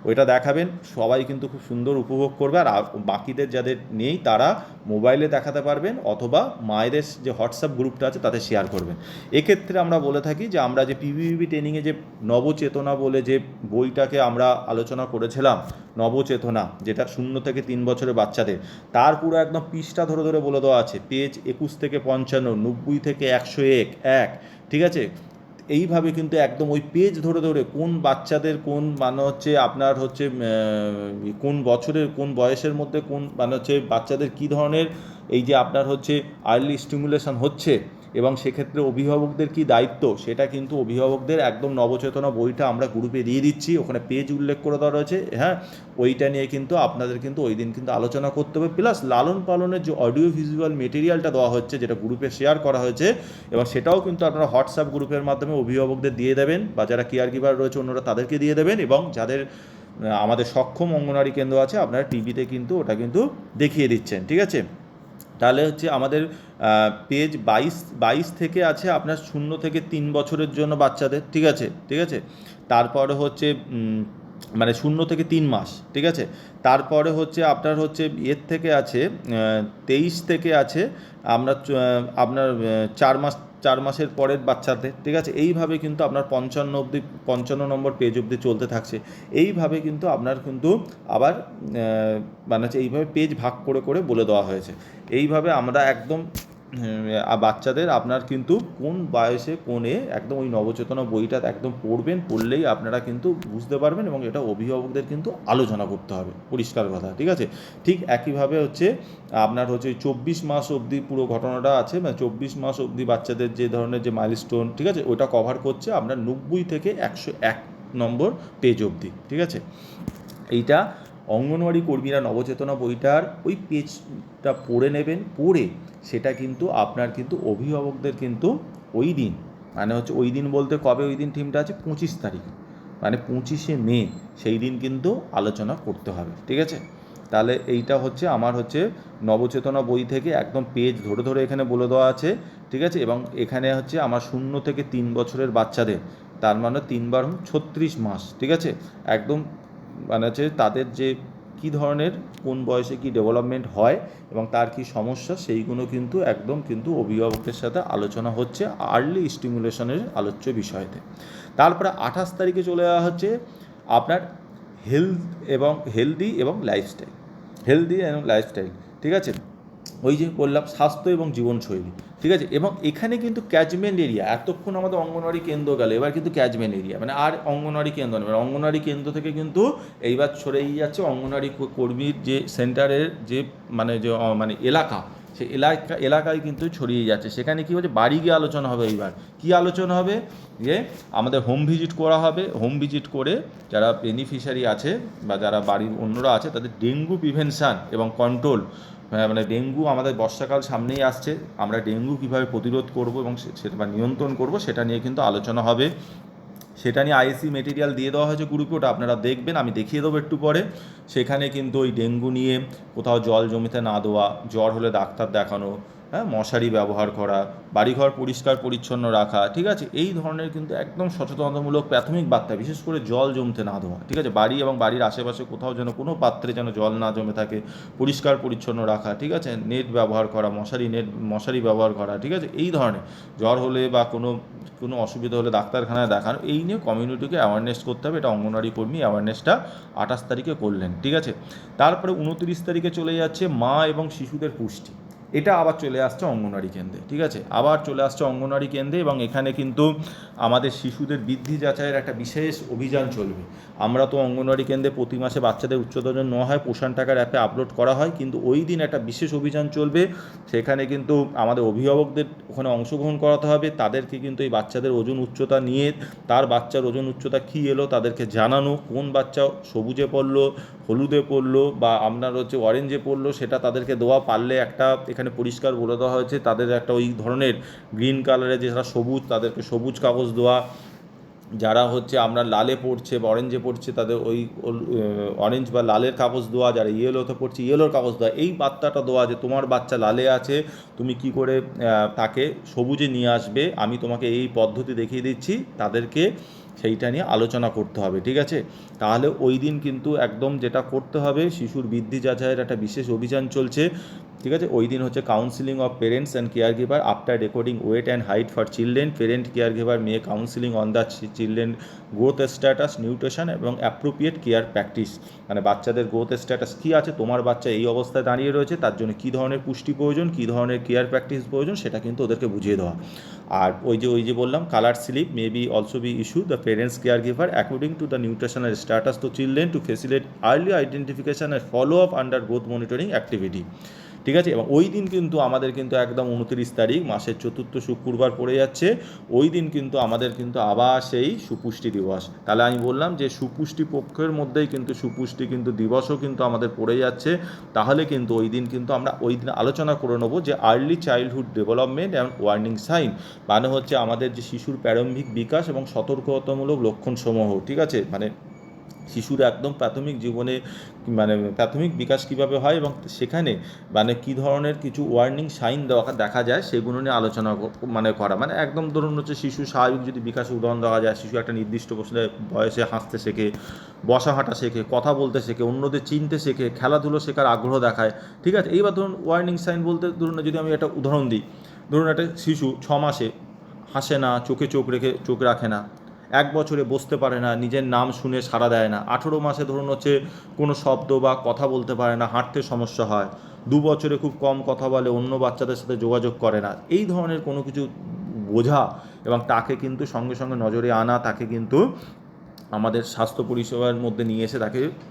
ওইটা দেখাবেন, সবাই কিন্তু খুব সুন্দর উপভোগ করবে। আর বাকিদের যাদের নেই তারা মোবাইলে দেখাতে পারবেন, অথবা মায়েদের যে হোয়াটসঅ্যাপ গ্রুপটা আছে তাতে শেয়ার করবেন। এক্ষেত্রে আমরা বলে থাকি যে আমরা যে পিভিবি ট্রেনিংয়ে যে নবচেতনা বলে যে বইটাকে আমরা আলোচনা করেছিলাম, নবচেতনা, যেটা 0 থেকে 3 বছরের বাচ্চাদের, তার পুরো একদম পৃষ্ঠা ধরে ধরে বলে দেওয়া আছে, পেজ 21 থেকে 55, 90 থেকে 101, ঠিক আছে। এইভাবে কিন্তু একদম ওই পেজ ধরে ধরে কোন বাচ্চাদের কোন মানে আপনার কোন বছরের কোন বয়সের মধ্যে কোন মানে বাচ্চাদের কী ধরনের এই যে আপনার আর্লি স্টিমুলেশন হচ্ছে, এবং সেক্ষেত্রে অভিভাবকদের কী দায়িত্ব, সেটা কিন্তু অভিভাবকদের একদম নবচেতনা বইটা আমরা গ্রুপে দিয়ে দিচ্ছি, ওখানে পেজ উল্লেখ করে দেওয়া রয়েছে, হ্যাঁ, ওইটা নিয়ে কিন্তু আপনাদের কিন্তু ওই দিন কিন্তু আলোচনা করতে হবে। প্লাস লালন পালনের যে অডিও ভিজুয়াল মেটেরিয়ালটা দেওয়া হচ্ছে, যেটা গ্রুপে শেয়ার করা হয়েছে, এবং সেটাও কিন্তু আপনারা হোয়াটসঅ্যাপ গ্রুপের মাধ্যমে অভিভাবকদের দিয়ে দেবেন, বা যারা কেয়ার গিভার রয়েছে অন্যরা তাদেরকে দিয়ে দেবেন, এবং যাদের আমাদের সক্ষম অঙ্গনওয়াড়ি কেন্দ্র আছে আপনারা টিভিতে কিন্তু ওটা কিন্তু দেখিয়ে দিচ্ছেন, ঠিক আছে। তাহলে আমাদের পেজ 22 থেকে আছে আপনার 0 থেকে 3 বছরের জন্য বাচ্চাদের, ঠিক আছে, ঠিক আছে। তারপরে মানে 0 থেকে 3 মাস, ঠিক আছে। তারপরে আপনার এর থেকে আছে 23 থেকে আছে আপনার 4 মাসের পরের বাচ্চাদের, ঠিক আছে। এইভাবে কিন্তু আপনার 55 নম্বর পেজ অবধি চলতে থাকছে। এইভাবে কিন্তু আপনার কিন্তু আবার মানে এইভাবে পেজ ভাগ করে করে বলে দেওয়া হয়েছে। এইভাবে আমরা একদম বাচ্চাদের আপনার কিন্তু কোন বয়সে কোনে একদম ওই নবচেতনা বইটা একদম পড়লেই আপনারা কিন্তু বুঝতে পারবেন, এবং এটা অভিভাবকদের কিন্তু আলোচনা করতে হবে, পরিষ্কার কথা, ঠিক আছে। ঠিক একইভাবে আপনার ওই 24 মাস অবধি পুরো ঘটনাটা আছে, মানে 24 মাস অবধি বাচ্চাদের যে ধরনের যে মাইলস্টোন, ঠিক আছে, ওইটা কভার করছে আপনার 90 থেকে 101 নম্বর পেজ অবধি, ঠিক আছে। এইটা অঙ্গনওয়াড়ি কর্মীরা নবচেতনা বইটার ওই পেজটা পড়ে নেবেন, পড়ে সেটা কিন্তু আপনার কিন্তু অভিভাবকদের কিন্তু ওই দিন মানে ওই দিন বলতে কবে ওই দিন থিমটা আছে 25 তারিখ, মানে 25শে মে, সেই দিন কিন্তু আলোচনা করতে হবে, ঠিক আছে। তাহলে এইটা হচ্ছে আমার হচ্ছে নবচেতনা বই থেকে একদম পেজ ধরে ধরে এখানে বলে দেওয়া আছে, ঠিক আছে। এবং এখানে হচ্ছে আমার 0 থেকে 3 বছরের বাচ্চাদের, তার মানে 3 বার 36 মাস, ঠিক আছে। একদম মানে হচ্ছে তাদের যে কী ধরনের কোন বয়সে কি ডেভেলপমেন্ট হয় এবং তার কি সমস্যা, সেইগুলো কিন্তু একদম কিন্তু অভিভাবকের সাথে আলোচনা হচ্ছে আর্লি স্টিমুলেশনের আলোচ্য বিষয়তে। তারপরে 28 তারিখে চলে যাওয়া হচ্ছে আপনার হেলদি এবং লাইফস্টাইল, ঠিক আছে। ওই যে বললাম স্বাস্থ্য এবং জীবনশৈলী, ঠিক আছে। এবং এখানে কিন্তু ক্যাচমেন্ট এরিয়া, এতক্ষণ আমাদের অঙ্গনওয়াড়ি কেন্দ্র গেল, এবার কিন্তু ক্যাচমেন্ট এরিয়া মানে আর অঙ্গনওয়াড়ি কেন্দ্র নেই, অঙ্গনওয়াড়ি কেন্দ্র থেকে কিন্তু এইবার ছড়িয়ে যাচ্ছে অঙ্গনওয়াড়ি কর্মীর যে সেন্টারের যে মানে এলাকা, সেই এলাকায় কিন্তু ছড়িয়ে যাচ্ছে। সেখানে কী হচ্ছে, বাড়ি গিয়ে আলোচনা হবে। এইবার কী আলোচনা হবে, যে আমাদের হোম ভিজিট করা হবে। হোম ভিজিট করে যারা বেনিফিশিয়ারি আছে বা যারা বাড়ির অন্যরা আছে তাদের ডেঙ্গু প্রিভেনশান এবং কন্ট্রোল, মানে ডেঙ্গু আমাদের বর্ষাকাল সামনেই আসছে, আমরা ডেঙ্গু কীভাবে প্রতিরোধ করব এবং সেটা বা নিয়ন্ত্রণ করব সেটা নিয়ে কিন্তু আলোচনা হবে। সেটা নিয়ে আইএসি মেটেরিয়াল দিয়ে দেওয়া হয়েছে গ্রুপে, ওটা আপনারা দেখবেন, আমি দেখিয়ে দেবো একটু পরে। সেখানে কিন্তু ওই ডেঙ্গু নিয়ে কোথাও জল জমিতে না দেওয়া, জ্বর হলে ডাক্তার দেখানো, হ্যাঁ, মশারি ব্যবহার করা, বাড়িঘর পরিষ্কার পরিচ্ছন্ন রাখা, ঠিক আছে। এই ধরনের কিন্তু একদম সচেতনতামূলক প্রাথমিক বার্তা, বিশেষ করে জল জমতে না দেওয়া, ঠিক আছে। বাড়ি এবং বাড়ির আশেপাশে কোথাও যেন কোনো পাত্রে যেন জল না জমে থাকে, পরিষ্কার পরিচ্ছন্ন রাখা, ঠিক আছে। নেট ব্যবহার করা, মশারি ব্যবহার করা, ঠিক আছে। এই ধরনের জ্বর হলে বা কোনো অসুবিধা হলে ডাক্তারখানায় দেখানো, এই নিয়ে কমিউনিটিকে অ্যাওয়ারনেস করতে হবে। এটা অঙ্গনওয়াড়ি কর্মী অ্যাওয়ারনেসটা 28 তারিখে করলেন, ঠিক আছে। তারপরে 29 তারিখে চলে যাচ্ছে মা এবং শিশুদের পুষ্টি, এটা আবার চলে আসছে অঙ্গনওয়াড়ি কেন্দ্রে, ঠিক আছে। আবার চলে আসছে অঙ্গনওয়াড়ি কেন্দ্রে এবং এখানে কিন্তু আমাদের শিশুদের বৃদ্ধি যাচাইয়ের একটা বিশেষ অভিযান চলবে। আমরা তো অঙ্গনওয়াড়ি কেন্দ্রে প্রতি মাসে বাচ্চাদের উচ্চতর জন্য নেওয়া হয়, পোষণ টাকার অ্যাপে আপলোড করা হয়, কিন্তু ওই দিন একটা বিশেষ অভিযান চলবে। সেখানে কিন্তু আমাদের অভিভাবকদের ওখানে অংশগ্রহণ করাতে হবে, তাদেরকে কিন্তু এই বাচ্চাদের ওজন উচ্চতা নিয়ে, তার বাচ্চার ওজন উচ্চতা কী এলো তাদেরকে জানানো, কোন বাচ্চা সবুজে পড়লো, হলুদে পড়লো বা আপনার হচ্ছে অরেঞ্জে পড়লো, সেটা তাদেরকে দেওয়া। পারলে একটা এখানে পরিষ্কার বলে দেওয়া হয়েছে তাদের একটা ওই ধরনের গ্রিন কালারের যারা সবুজ, তাদেরকে সবুজ কাগজ দেওয়া। যারা হচ্ছে আমরা লালে পড়ছে বা অরেঞ্জে পড়ছে তাদের ওই অরেঞ্জ বা লালের কাগজ দেওয়া, যারা ইয়েলোতে পড়ছে ইয়েলোর কাগজ দেওয়া। এই বার্তাটা দেওয়া যে তোমার বাচ্চা লালে আছে, তুমি কি করে তাকে সবুজে নিয়ে আসবে, আমি তোমাকে এই পদ্ধতি দেখিয়ে দিচ্ছি, তাদেরকে সেইটা নিয়ে আলোচনা করতে হবে, ঠিক আছে। তাহলে ওই দিন কিন্তু একদম যেটা করতে হবে, শিশুর বৃদ্ধি যাচাইয়ের একটা বিশেষ অভিযান চলছে, ঠিক আছে। ওই দিন হচ্ছে counselling of parents and care giver after recording weight and height for children, parent care giver may counselling on the children growth status, nutrition এবং অ্যাপ্রোপ্রিয়েট কেয়ার প্র্যাকটিস। মানে বাচ্চাদের গ্রোথ স্ট্যাটাস কী আছে, তোমার বাচ্চা এই অবস্থায় দাঁড়িয়ে রয়েছে, তার জন্য কী ধরনের পুষ্টি প্রয়োজন, কী ধরনের কেয়ার প্র্যাকটিস প্রয়োজন, সেটা কিন্তু ওদেরকে বুঝিয়ে দেওয়া। আর ওই যে বললাম colour slip may be also be issue the parents care giver according to the nutritional status to children to facilitate early identification and follow up under growth monitoring activity, ঠিক আছে। এবং ওই দিন কিন্তু আমাদের কিন্তু একদম 29 তারিখ মাসের চতুর্থ শুক্রবার পড়ে যাচ্ছে, ওই দিন কিন্তু আমাদের কিন্তু আবার সেই সুপুষ্টি দিবস। তাহলে আমি বললাম যে সুপুষ্টি পক্ষের মধ্যেই কিন্তু সুপুষ্টি কিন্তু দিবসও কিন্তু আমাদের পড়ে যাচ্ছে। তাহলে কিন্তু ওই দিন কিন্তু আমরা ওই দিন আলোচনা করে নেবো যে early childhood development and warning sign, মানে হচ্ছে আমাদের যে শিশুর প্রারম্ভিক বিকাশ এবং সতর্কতামূলক লক্ষণসমূহ, ঠিক আছে। মানে শিশুর একদম প্রাথমিক জীবনে মানে প্রাথমিক বিকাশ কীভাবে হয় এবং সেখানে মানে কী ধরনের কিছু ওয়ার্নিং সাইন দেখা যায়, সেগুলো নিয়ে আলোচনা করা। মানে একদম ধরুন হচ্ছে শিশু স্বাভাবিক যদি বিকাশের উদাহরণ দেওয়া যায়, শিশু একটা নির্দিষ্ট বয়সে হাসতে শেখে, বসা হাঁটা শেখে, কথা বলতে শেখে, অন্যদের চিনতে শেখে, খেলাধুলো শেখার আগ্রহ দেখায়, ঠিক আছে। এইবার ধরুন ওয়ার্নিং সাইন বলতে ধরুন যদি আমি একটা উদাহরণ দিই, ধরুন একটা শিশু 6 মাসে হাসে না, চোখে চোখ রাখে না, 1 বছরে বসতে পারে না, নিজের নাম শুনে সাড়া দেয় না, 18 মাসে ধরুন হচ্ছে কোনো শব্দ বা কথা বলতে পারে না, হাঁটতে সমস্যা হয়, 2 বছরে খুব কম কথা বলে, অন্য বাচ্চাদের সাথে যোগাযোগ করে না। এই ধরনের কোনো কিছু বোঝা এবং তাকে কিন্তু সঙ্গে সঙ্গে নজরে আনা, তাকে কিন্তু আমাদের স্বাস্থ্য পরিষেবার মধ্যে নিয়ে এসে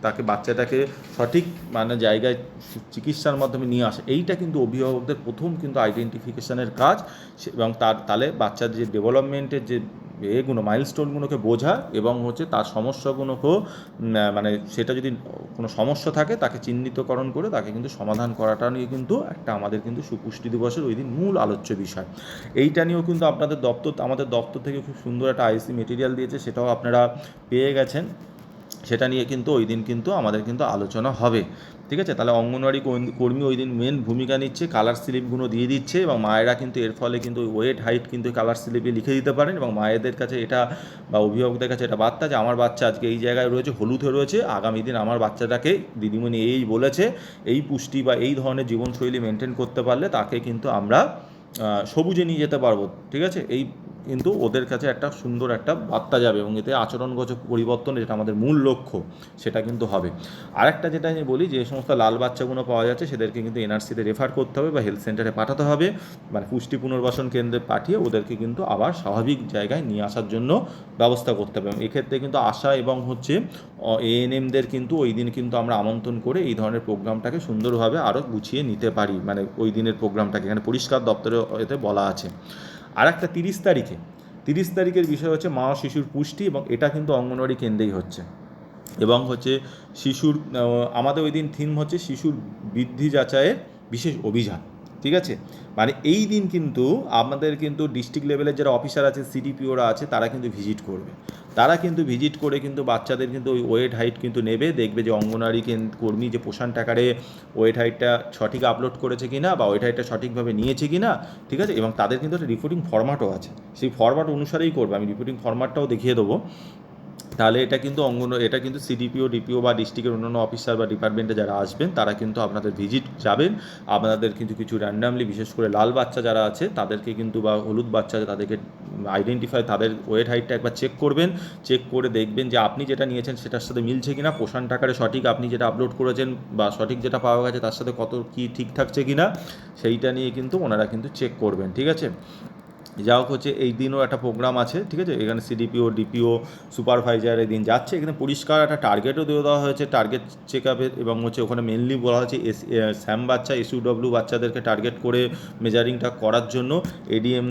তাকে বাচ্চাটাকে সঠিক মানে জায়গায় চিকিৎসার মাধ্যমে নিয়ে আসে, এইটা কিন্তু অভিভাবকদের প্রথম কিন্তু আইডেন্টিফিকেশানের কাজ। এবং তাহলে বাচ্চার যে ডেভেলপমেন্টের যে এগুলো মাইলস্টোনগুলোকে বোঝা এবং হচ্ছে তার সমস্যাগুলোকেও মানে সেটা যদি কোনো সমস্যা থাকে তাকে চিহ্নিতকরণ করে তাকে কিন্তু সমাধান করাটা নিয়ে কিন্তু একটা আমাদের কিন্তু সুপুষ্টি দিবসের ওই দিন মূল আলোচ্য বিষয়। এইটা নিয়েও কিন্তু আমাদের দপ্তর থেকে খুব সুন্দর একটা আইসি মেটেরিয়াল দিয়েছে, সেটাও আপনারা পেয়ে গেছেন। সেটা নিয়ে কিন্তু ওই দিন কিন্তু আমাদের কিন্তু আলোচনা হবে, ঠিক আছে। তাহলে অঙ্গনওয়াড়ি কর্মী ওই দিন মেন ভূমিকা নিচ্ছে, কালার স্লিপগুলো দিয়ে দিচ্ছে, এবং মায়েরা কিন্তু এর ফলে কিন্তু ওয়েট হাইট কিন্তু কালার স্লিপে লিখে দিতে পারেন, এবং মায়েদের কাছে এটা বা অভিভাবকদের কাছে এটা বার্তা যে আমার বাচ্চা আজকে এই জায়গায় রয়েছে, হলুদে রয়েছে, আগামী দিন আমার বাচ্চাটাকে দিদিমণি এই বলেছে, এই পুষ্টি বা এই ধরনের জীবনশৈলী মেনটেন করতে পারলে তাকে কিন্তু আমরা সবুজে নিয়ে যেতে পারবো, ঠিক আছে। এই কিন্তু ওদের কাছে একটা সুন্দর একটা বার্তা যাবে, এবং এতে আচরণগত পরিবর্তন, যেটা আমাদের মূল লক্ষ্য, সেটা কিন্তু হবে। আরেকটা যেটা আমি বলি, যে সমস্ত লাল বাচ্চাগুলো পাওয়া যাচ্ছে সেদেরকে কিন্তু এনআরসিতে রেফার করতে হবে বা হেলথ সেন্টারে পাঠাতে হবে, মানে পুষ্টি পুনর্বাসন কেন্দ্রে পাঠিয়ে ওদেরকে কিন্তু আবার স্বাভাবিক জায়গায় নিয়ে আসার জন্য ব্যবস্থা করতে হবে। এক্ষেত্রে কিন্তু আশা এবং হচ্ছে এএনএমদের কিন্তু ওই দিন কিন্তু আমরা আমন্ত্রণ করে এই ধরনের প্রোগ্রামটাকে সুন্দরভাবে আরও গুছিয়ে নিতে পারি, মানে ওই দিনের প্রোগ্রামটাকে এখানে পরিষ্কার দপ্তরে এতে বলা আছে। আর একটা 30 তারিখের বিষয় হচ্ছে মা ও শিশুর পুষ্টি, এবং এটা কিন্তু অঙ্গনওয়াড়ি কেন্দ্রেই হচ্ছে, এবং হচ্ছে শিশুর আমাদের ওই দিন থিম হচ্ছে শিশুর বৃদ্ধি যাচাইয়ের বিশেষ অভিযান, ঠিক আছে। মানে এই দিন কিন্তু আমাদের কিন্তু ডিস্ট্রিক্ট লেভেলের যারা অফিসার আছে, সিডিপিওরা আছে, তারা কিন্তু ভিজিট করবে, তারা কিন্তু ভিজিট করে কিন্তু বাচ্চাদের কিন্তু ওই ওয়েট হাইট কিন্তু নেবে, দেখবে যে অঙ্গনওয়াড়ি কর্মী যে পোষণ টাকারে ওয়েট হাইটটা সঠিক আপলোড করেছে কি না, বা ওয়েট হাইটটা সঠিকভাবে নিয়েছে কি না, ঠিক আছে। এবং তাদের কিন্তু একটা রিপোর্টিং ফরম্যাটও আছে, সেই ফরম্যাট অনুসারেই করবে, আমি রিপোর্টিং ফরম্যাটটাও দেখিয়ে দেবো। তাহলে এটা কিন্তু সিডিপিও, ডিপিও বা ডিস্ট্রিক্টের অন্যান্য অফিসার বা ডিপার্টমেন্টে যারা আসবেন, তারা কিন্তু আপনাদের ভিজিট যাবেন, আপনাদের কিন্তু কিছু র্যান্ডামলি, বিশেষ করে লাল বাচ্চা যারা আছে তাদেরকে কিন্তু, বা হলুদ বাচ্চা, তাদেরকে আইডেন্টিফাই, তাদের ওয়েট হাইটটা একবার চেক করবেন, চেক করে দেখবেন যে আপনি যেটা নিয়েছেন সেটার সাথে মিলছে কিনা, পোষণ টাকারে সঠিক আপনি যেটা আপলোড করেছেন বা সঠিক যেটা পাওয়া গেছে তার সাথে কত কী ঠিক থাকছে কিনা, সেইটা নিয়ে কিন্তু ওনারা কিন্তু চেক করবেন, ঠিক আছে। যা হোক হচ্ছে এই দিনও একটা প্রোগ্রাম আছে, ঠিক আছে। এখানে সিডিপিও, ডিপিও, সুপারভাইজার এই দিন যাচ্ছে, এখানে পরিষ্কার একটা টার্গেটও দেওয়া হয়েছে, টার্গেট চেক আপের, এবং হচ্ছে ওখানে মেনলি বলা হয়েছে স্যাম বাচ্চা, এসইউডব্লিউ বাচ্চাদেরকে টার্গেট করে মেজারিংটা করার জন্য এডিএম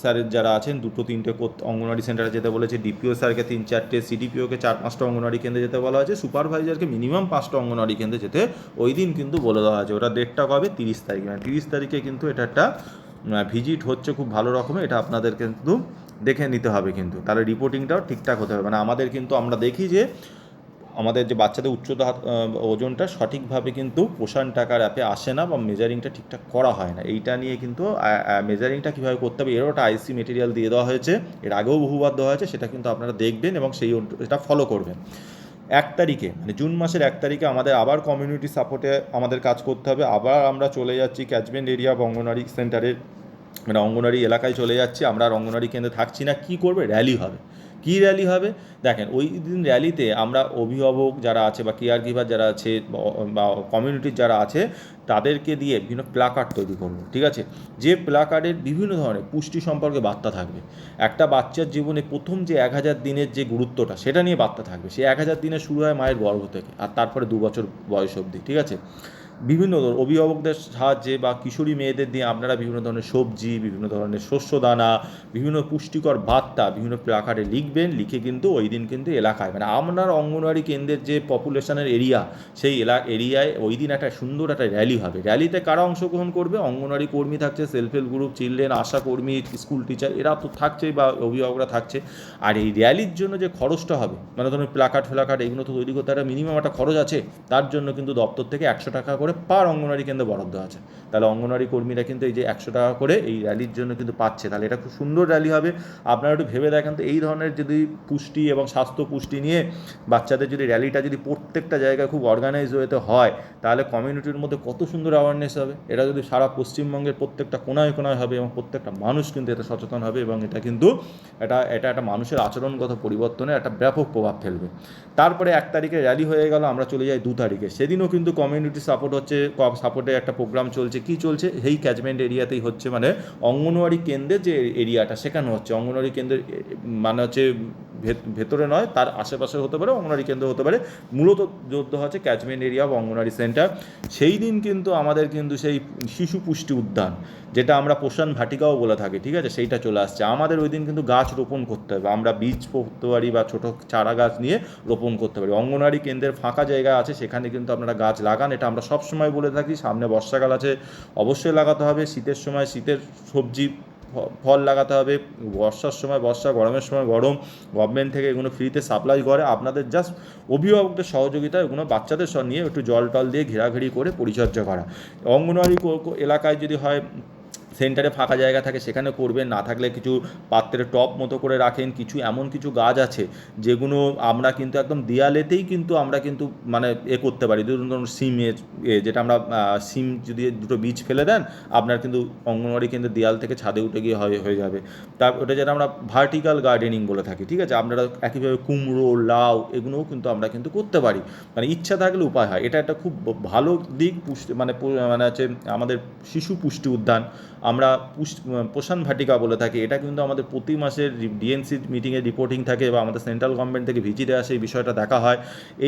স্যারের যারা আছেন 2-3টে অঙ্গনওয়াড়ি সেন্টারে যেতে বলেছে, ডিপিও স্যারকে 3-4টে, সিডিপিওকে 4-5টা অঙ্গনওয়াড়ি কেন্দ্রে যেতে বলা হয়েছে, সুপারভাইজারকে মিনিমাম 5টা অঙ্গনওয়াড়ি কেন্দ্রে যেতে ওই দিন কিন্তু বলে দেওয়া হয়েছে। ওটা ডেটটা কবে? 30 তারিখ, মানে 30 তারিখে কিন্তু এটা একটা ভিজিট হচ্ছে খুব ভালো রকমের, এটা আপনাদের কিন্তু দেখে নিতে হবে কিন্তু, তাহলে রিপোর্টিংটাও ঠিকঠাক হতে হবে। মানে আমাদের কিন্তু আমরা দেখি যে আমাদের যে বাচ্চাদের উচ্চতা ওজনটা সঠিকভাবে কিন্তু পোষণ টাকার অ্যাপে আসে না, বা মেজারিংটা ঠিকঠাক করা হয় না, এইটা নিয়ে কিন্তু মেজারিংটা কীভাবে করতে হবে এরও একটা আইসি মেটেরিয়াল দিয়ে দেওয়া হয়েছে, এর আগেও বহুবার দেওয়া হয়েছে, সেটা কিন্তু আপনারা দেখবেন এবং এটা ফলো করবেন। 1 তারিখে, মানে জুন মাসের 1 তারিখে আমাদের আবার কমিউনিটি সাপোর্টে আমাদের কাজ করতে হবে, আবার আমরা চলে যাচ্ছি ক্যাচমেন্ট এরিয়া বা অঙ্গনওয়াড়ি সেন্টারের, মানে অঙ্গনওয়াড়ি এলাকায় চলে যাচ্ছি, আমরা আর অঙ্গনওয়াড়ি কেন্দ্রে থাকছি না। কী করবে? র্যালি হবে। কী র্যালি হবে? দেখেন, ওই দিন র্যালিতে আমরা অভিভাবক যারা আছে বা কেয়ার গিভার যারা আছে বা কমিউনিটির যারা আছে তাদেরকে দিয়ে বিভিন্ন প্ল্যাকার্ড তৈরি করবো, ঠিক আছে। যে প্ল্যাকার্ডের বিভিন্ন ধরনের পুষ্টি সম্পর্কে বার্তা থাকবে, একটা বাচ্চার জীবনে প্রথম যে 1000 দিনের যে গুরুত্বটা সেটা নিয়ে বার্তা থাকবে। সেই 1000 দিনে শুরু হয় মায়ের গর্ভ থেকে, আর তারপরে 2 বছর বয়স অবধি, ঠিক আছে। বিভিন্ন অভিভাবকদের সাহায্যে বা কিশোরী মেয়েদের দিয়ে আপনারা বিভিন্ন ধরনের সবজি, বিভিন্ন ধরনের শস্য দানা, বিভিন্ন পুষ্টিকর বার্তা বিভিন্ন প্ল্যাকার্ডে লিখবেন, লিখে কিন্তু ওই দিন কিন্তু এলাকায়, মানে আপনার অঙ্গনওয়াড়ি কেন্দ্রের যে পপুলেশনের এরিয়া, সেই এরিয়ায় ওই দিন একটা সুন্দর একটা র্যালি হবে। র্যালিতে কারা অংশগ্রহণ করবে? অঙ্গনওয়াড়ি কর্মী থাকছে, সেলফ হেল্প গ্রুপ, চিলড্রেন, আশা কর্মী, স্কুল টিচার, এরা তো থাকছেই, বা অভিভাবকরা থাকছে। আর এই র্যালির জন্য যে খরচটা হবে, মানে ধরুন প্ল্যাকার্ড এগুলো তো তৈরি করতে একটা মিনিমাম একটা খরচ আছে, তার জন্য কিন্তু দপ্তর থেকে 100 টাকা করে পার অঙ্গনওয়াড়ি কেন্দ্রে বরাদ্দ আছে। তাহলে অঙ্গনওয়াড়ি কর্মীরা কিন্তু এই যে 100 টাকা করে এই র্যালির জন্য কিন্তু পাচ্ছে, তাহলে এটা খুব সুন্দর র্যালি হবে। আপনারা একটু ভেবে দেখেন তো, এই ধরনের যদি পুষ্টি এবং স্বাস্থ্য পুষ্টি নিয়ে বাচ্চাদের যদি র্যালিটা যদি প্রত্যেকটা জায়গায় খুব অর্গানাইজ হতে হয়, তাহলে কমিউনিটির মধ্যে কত সুন্দর অ্যাওয়ারনেস হবে। এটা যদি সারা পশ্চিমবঙ্গের প্রত্যেকটা কোনায় কোনায় হবে, এবং প্রত্যেকটা মানুষ কিন্তু এতে সচেতন হবে, এবং এটা কিন্তু এটা একটা মানুষের আচরণগত পরিবর্তনে একটা ব্যাপক প্রভাব ফেলবে। তারপরে 1 তারিখে র্যালি হয়ে গেল, আমরা চলে যাই 2 তারিখে। সেদিনও কিন্তু কমিউনিটি সাপোর্ট হচ্ছে, সাপোর্টে একটা প্রোগ্রাম চলছে। কি চলছে? সেই ক্যাচমেন্ট এরিয়াতেই হচ্ছে, মানে অঙ্গনওয়াড়ি কেন্দ্রের যে এরিয়াটা সেখানে হচ্ছে। অঙ্গনওয়াড়ি কেন্দ্রের মানে হচ্ছে ভেতরে নয়, তার আশেপাশে হতে পারে, অঙ্গনওয়াড়ি কেন্দ্র হতে পারে, মূলত যুদ্ধ হচ্ছে ক্যাচমেন্ট এরিয়া বা অঙ্গনওয়াড়ি সেন্টার। সেই দিন কিন্তু আমাদের কিন্তু সেই শিশু পুষ্টি উদ্যান, যেটা আমরা পোষণ ভাটিকাও বলে থাকি, ঠিক আছে, সেইটা চলে আসছে। আমাদের ওই দিন কিন্তু গাছ রোপণ করতে হবে, আমরা বীজ করতে পারি বা ছোটো চারা গাছ নিয়ে রোপণ করতে পারি। অঙ্গনওয়াড়ি কেন্দ্রের ফাঁকা জায়গা আছে, সেখানে কিন্তু আপনারা গাছ লাগান, এটা আমরা সবসময় বলে থাকি। সামনে বর্ষাকাল আছে, অবশ্যই লাগাতে হবে। শীতের সময় শীতের সবজি ফল লাগাতে হবে, বর্ষার সময় বর্ষা, গরমের সময় গরম, গভর্নমেন্ট থেকে এগুলো ফ্রিতে সাপ্লাই করে, আপনাদের জাস্ট অভিভাবকদের সহযোগিতা এগুলো বাচ্চাদের নিয়ে একটু জল টল দিয়ে ঘেরাঘেরি করে পরিচর্যা করা। অঙ্গনওয়াড়ি এলাকায় যদি হয় সেন্টারে ফাঁকা জায়গা থাকে সেখানে করবেন, না থাকলে কিছু পাত্রে টপ মতো করে রাখেন। কিছু এমন কিছু গাছ আছে যেগুলো আমরা কিন্তু একদম দেয়ালেতেই কিন্তু আমরা কিন্তু মানে করতে পারি। ধরুন সিমের যেটা আমরা সিম যদি দুটো বীজ ফেলে দেন আপনার কিন্তু অঙ্গনওয়াড়ি কিন্তু দেয়াল থেকে ছাদে উঠে গিয়ে হয়ে যাবে। ওটা যেটা আমরা ভার্টিক্যাল গার্ডেনিং বলে থাকি, ঠিক আছে। আপনারা একইভাবে কুমড়ো, লাউ এগুলোও কিন্তু আমরা কিন্তু করতে পারি, মানে ইচ্ছা থাকলে উপায় হয়। এটা একটা খুব ভালো দিক, পুষ্টি মানে হচ্ছে আমাদের শিশু পুষ্টি উদ্যান আমরা পোষণ ভাটিকা বলে থাকি। এটা কিন্তু আমাদের প্রতি মাসের ডিএনসি মিটিংয়ে রিপোর্টিং থাকে বা আমাদের সেন্ট্রাল গভর্নমেন্ট থেকে ভিজিটে আসে, এই বিষয়টা দেখা হয়।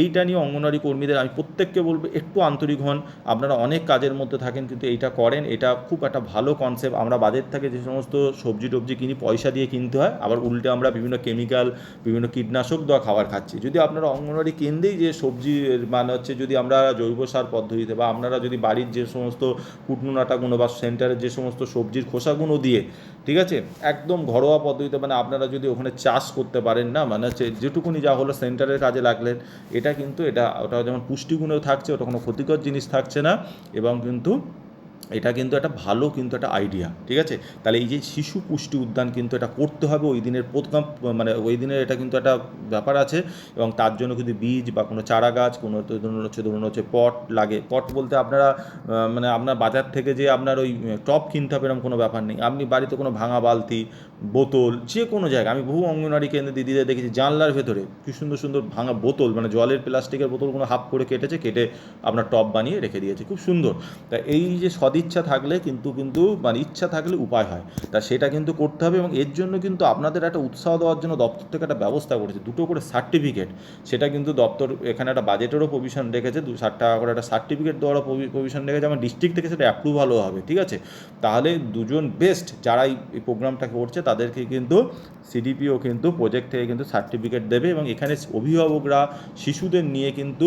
এইটা নিয়ে অঙ্গনওয়াড়ি কর্মীদের আমি প্রত্যেককে বলবো একটু আন্তরিক হন। আপনারা অনেক কাজের মধ্যে থাকেন কিন্তু এইটা করেন, এটা খুব একটা ভালো কনসেপ্ট। আমরা বাজার থেকে যে সমস্ত সবজি টবজি কিনি পয়সা দিয়ে কিনতে হয়, আবার উল্টে আমরা বিভিন্ন কেমিক্যাল, বিভিন্ন কীটনাশক দেওয়া খাবার খাচ্ছি। যদি আপনারা অঙ্গনওয়াড়ি কেন্দ্রেই যে সবজি মানে হচ্ছে যদি আমরা জৈব সার পদ্ধতিতে বা আপনারা যদি বাড়ির যে সমস্ত কুটনো নাটাগুলো বা সেন্টারের যে সমস্ত সবজির খোসাগুলো দিয়ে, ঠিক আছে, একদম ঘরোয়া পদ্ধতিতে মানে আপনারা যদি ওখানে চাষ করতে পারেন না, মানে হচ্ছে যেটুকুনি যা হলো সেন্টারের কাজে লাগলেন, এটা কিন্তু ওটা যেমন পুষ্টিগুণও থাকছে, ওটা কোনো ক্ষতিকর জিনিস থাকছে না, এবং কিন্তু এটা কিন্তু একটা ভালো কিন্তু একটা আইডিয়া, ঠিক আছে। তাহলে এই যে শিশু পুষ্টি উদ্যান কিন্তু এটা করতে হবে ওই দিনের প্রোগ্রাম, মানে ওই দিনের এটা কিন্তু একটা ব্যাপার আছে, এবং তার জন্য কিন্তু বীজ বা কোনো চারা গাছ, কোনো ধরুন হচ্ছে পট লাগে। পট বলতে আপনারা মানে আপনার বাজার থেকে যে আপনার ওই টপ কিনতে হবে এরকম কোনো ব্যাপার নেই। আপনি বাড়িতে কোনো ভাঙা বালতি, বোতল, যে কোনো জায়গায় আমি বহু অঙ্গনওয়াড়ি কেন্দ্রে দিদিদের দেখেছি জানলার ভেতরে কি সুন্দর সুন্দর ভাঙা বোতল, মানে জলের প্লাস্টিকের বোতলগুলো হাফ করে কেটে আপনার টপ বানিয়ে রেখে দিয়েছে, খুব সুন্দর। তা এই যে সদিচ্ছা থাকলে কিন্তু মানে ইচ্ছা থাকলে উপায় হয়, তা সেটা কিন্তু করতে হবে। এবং এর জন্য কিন্তু আপনাদের একটা উৎসাহ দেওয়ার জন্য দপ্তর থেকে একটা ব্যবস্থা করেছে, 2টো করে সার্টিফিকেট। সেটা কিন্তু দপ্তর এখানে একটা বাজেটেরও প্রভিশন রেখেছে, 60 টাকা করে একটা সার্টিফিকেট দেওয়ারও প্রভিশন রেখেছে। আমার ডিস্ট্রিক্ট থেকে সেটা অ্যাপ্রুভালও হবে, ঠিক আছে। তাহলে দুজন বেস্ট যারা এই প্রোগ্রামটা করছে তাদেরকে কিন্তু সিডিপিও কিন্তু প্রজেক্ট থেকে কিন্তু সার্টিফিকেট দেবে, এবং এখানে অভিভাবকরা শিশুদের নিয়ে কিন্তু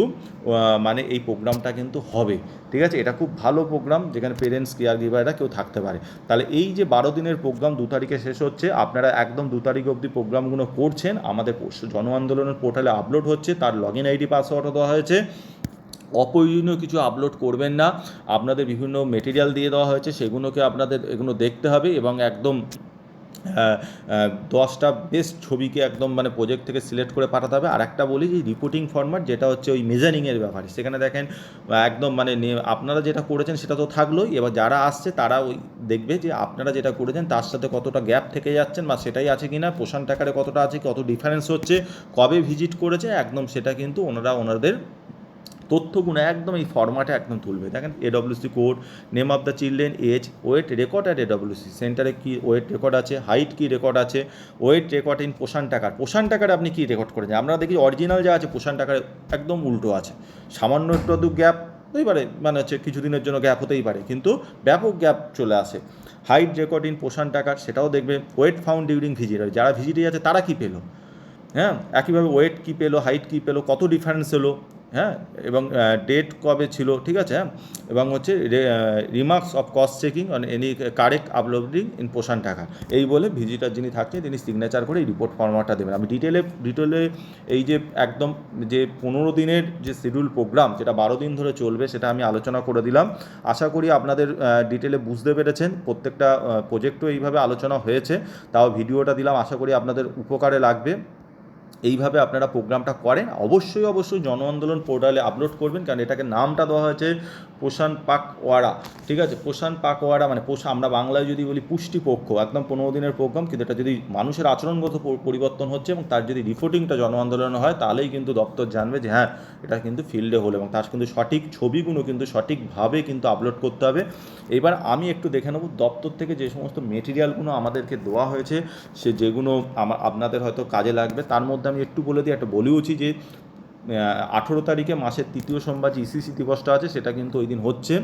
মানে এই প্রোগ্রামটা কিন্তু হবে, ঠিক আছে। এটা খুব ভালো প্রোগ্রাম যেখানে পেরেন্টস, কেয়ার গিভাররা কেউ থাকতে পারে। তাহলে এই যে 12 দিনের প্রোগ্রাম 2 তারিখে শেষ হচ্ছে, আপনারা একদম 2 তারিখ অবধি প্রোগ্রামগুলো করছেন। আমাদের জন আন্দোলনের পোর্টালে আপলোড হচ্ছে, তার লগইন আইডি পাসওয়ার্ডও দেওয়া হয়েছে। অপ্রয়োজনীয় কিছু আপলোড করবেন না। আপনাদের বিভিন্ন মেটেরিয়াল দিয়ে দেওয়া হয়েছে, সেগুলোকে আপনাদের এগুলো দেখতে হবে, এবং একদম 10টা বেস্ট ছবিকে একদম মানে প্রজেক্ট থেকে সিলেক্ট করে পাঠাতে হবে। আর একটা বলি যে রিপোর্টিং ফরম্যাট যেটা হচ্ছে ওই মেজারিংয়ের ব্যাপারে, সেখানে দেখেন একদম মানে আপনারা যেটা করেছেন সেটা তো থাকলোই, এবার যারা আসছে তারা ওই দেখবে যে আপনারা যেটা করেছেন তার সাথে কতটা গ্যাপ থেকে যাচ্ছেন বা সেটাই আছে কি না, পোষণ টাকারে কতটা আছে, কত ডিফারেন্স হচ্ছে, কবে ভিজিট করেছে, একদম সেটা কিন্তু ওনাদের তথ্যগুলো একদম এই ফরম্যাটে একদম তুলবে। দেখেন AWC code, name of the children, age, weight record at AWC সেন্টারে কী ওয়েট রেকর্ড আছে, হাইট কী রেকর্ড আছে, weight record in Poshan tracker আপনি কী রেকর্ড করেছেন। আমরা দেখি অরিজিনাল যা আছে পোষণ টাকার একদম উল্টো আছে, সামান্য একটু গ্যাপ হতেই পারে, মানে হচ্ছে কিছুদিনের জন্য গ্যাপ হতেই পারে, কিন্তু ব্যাপক গ্যাপ চলে আসে। হাইট রেকর্ড ইন পোষণ টাকার সেটাও দেখবে। ওয়েট ফাউন্ড ডিউরিং ভিজিট, যারা ভিজিটে যাচ্ছে তারা কী পেলো, হ্যাঁ, একইভাবে ওয়েট কী পেলো, হাইট কী পেলো, কত ডিফারেন্স এলো, হ্যাঁ, এবং ডেট কবে ছিল, ঠিক আছে, হ্যাঁ, এবং হচ্ছে remarks of cost checking on any correct uploading in পোষণ টাকা, এই বলে ভিজিটার যিনি থাকছেন তিনি সিগনেচার করে এই রিপোর্ট ফরম্যাটটা দেবেন। আমি ডিটেলে এই যে একদম যে 15 দিনের যে শিডিউল প্রোগ্রাম যেটা 12 দিন ধরে চলবে সেটা আমি আলোচনা করে দিলাম। আশা করি আপনাদের ডিটেলে বুঝতে পেরেছেন। প্রত্যেকটা প্রজেক্টও এইভাবে আলোচনা হয়েছে, তাও ভিডিওটা দিলাম, আশা করি আপনাদের উপকারে লাগবে। এইভাবে আপনারা প্রোগ্রামটা করেন। অবশ্যই জন আন্দোলন পোর্টালে আপলোড করবেন, কারণ এটাকে নামটা দেওয়া হয়েছে পোষণ পাকওয়াড়া, ঠিক আছে। পোষণ পাকওয়াড়া মানে আমরা বাংলায় যদি বলি পুষ্টিপক্ষ, একদম 15 দিনের প্রোগ্রাম, কিন্তু এটা যদি মানুষের আচরণগত পরিবর্তন হচ্ছে এবং তার যদি রিপোর্টিংটা জন আন্দোলন হয়, তাহলেই কিন্তু দপ্তর জানবে যে হ্যাঁ এটা কিন্তু ফিল্ডে হলো, এবং তার কিন্তু সঠিক ছবিগুলো কিন্তু সঠিকভাবে কিন্তু আপলোড করতে হবে। এবার আমি একটু দেখে নেব দপ্তর থেকে যে সমস্ত মেটেরিয়ালগুলো আমাদেরকে দেওয়া হয়েছে, যেগুলো আপনাদের হয়তো কাজে লাগবে। তার মধ্যে আমি একটু বলে দিই, একটা বলেওছি যে 18 তারিখে মাসের 3য় সোমবার যে ইসিসি দিবসটা আছে সেটা কিন্তু ওই দিন হচ্ছে,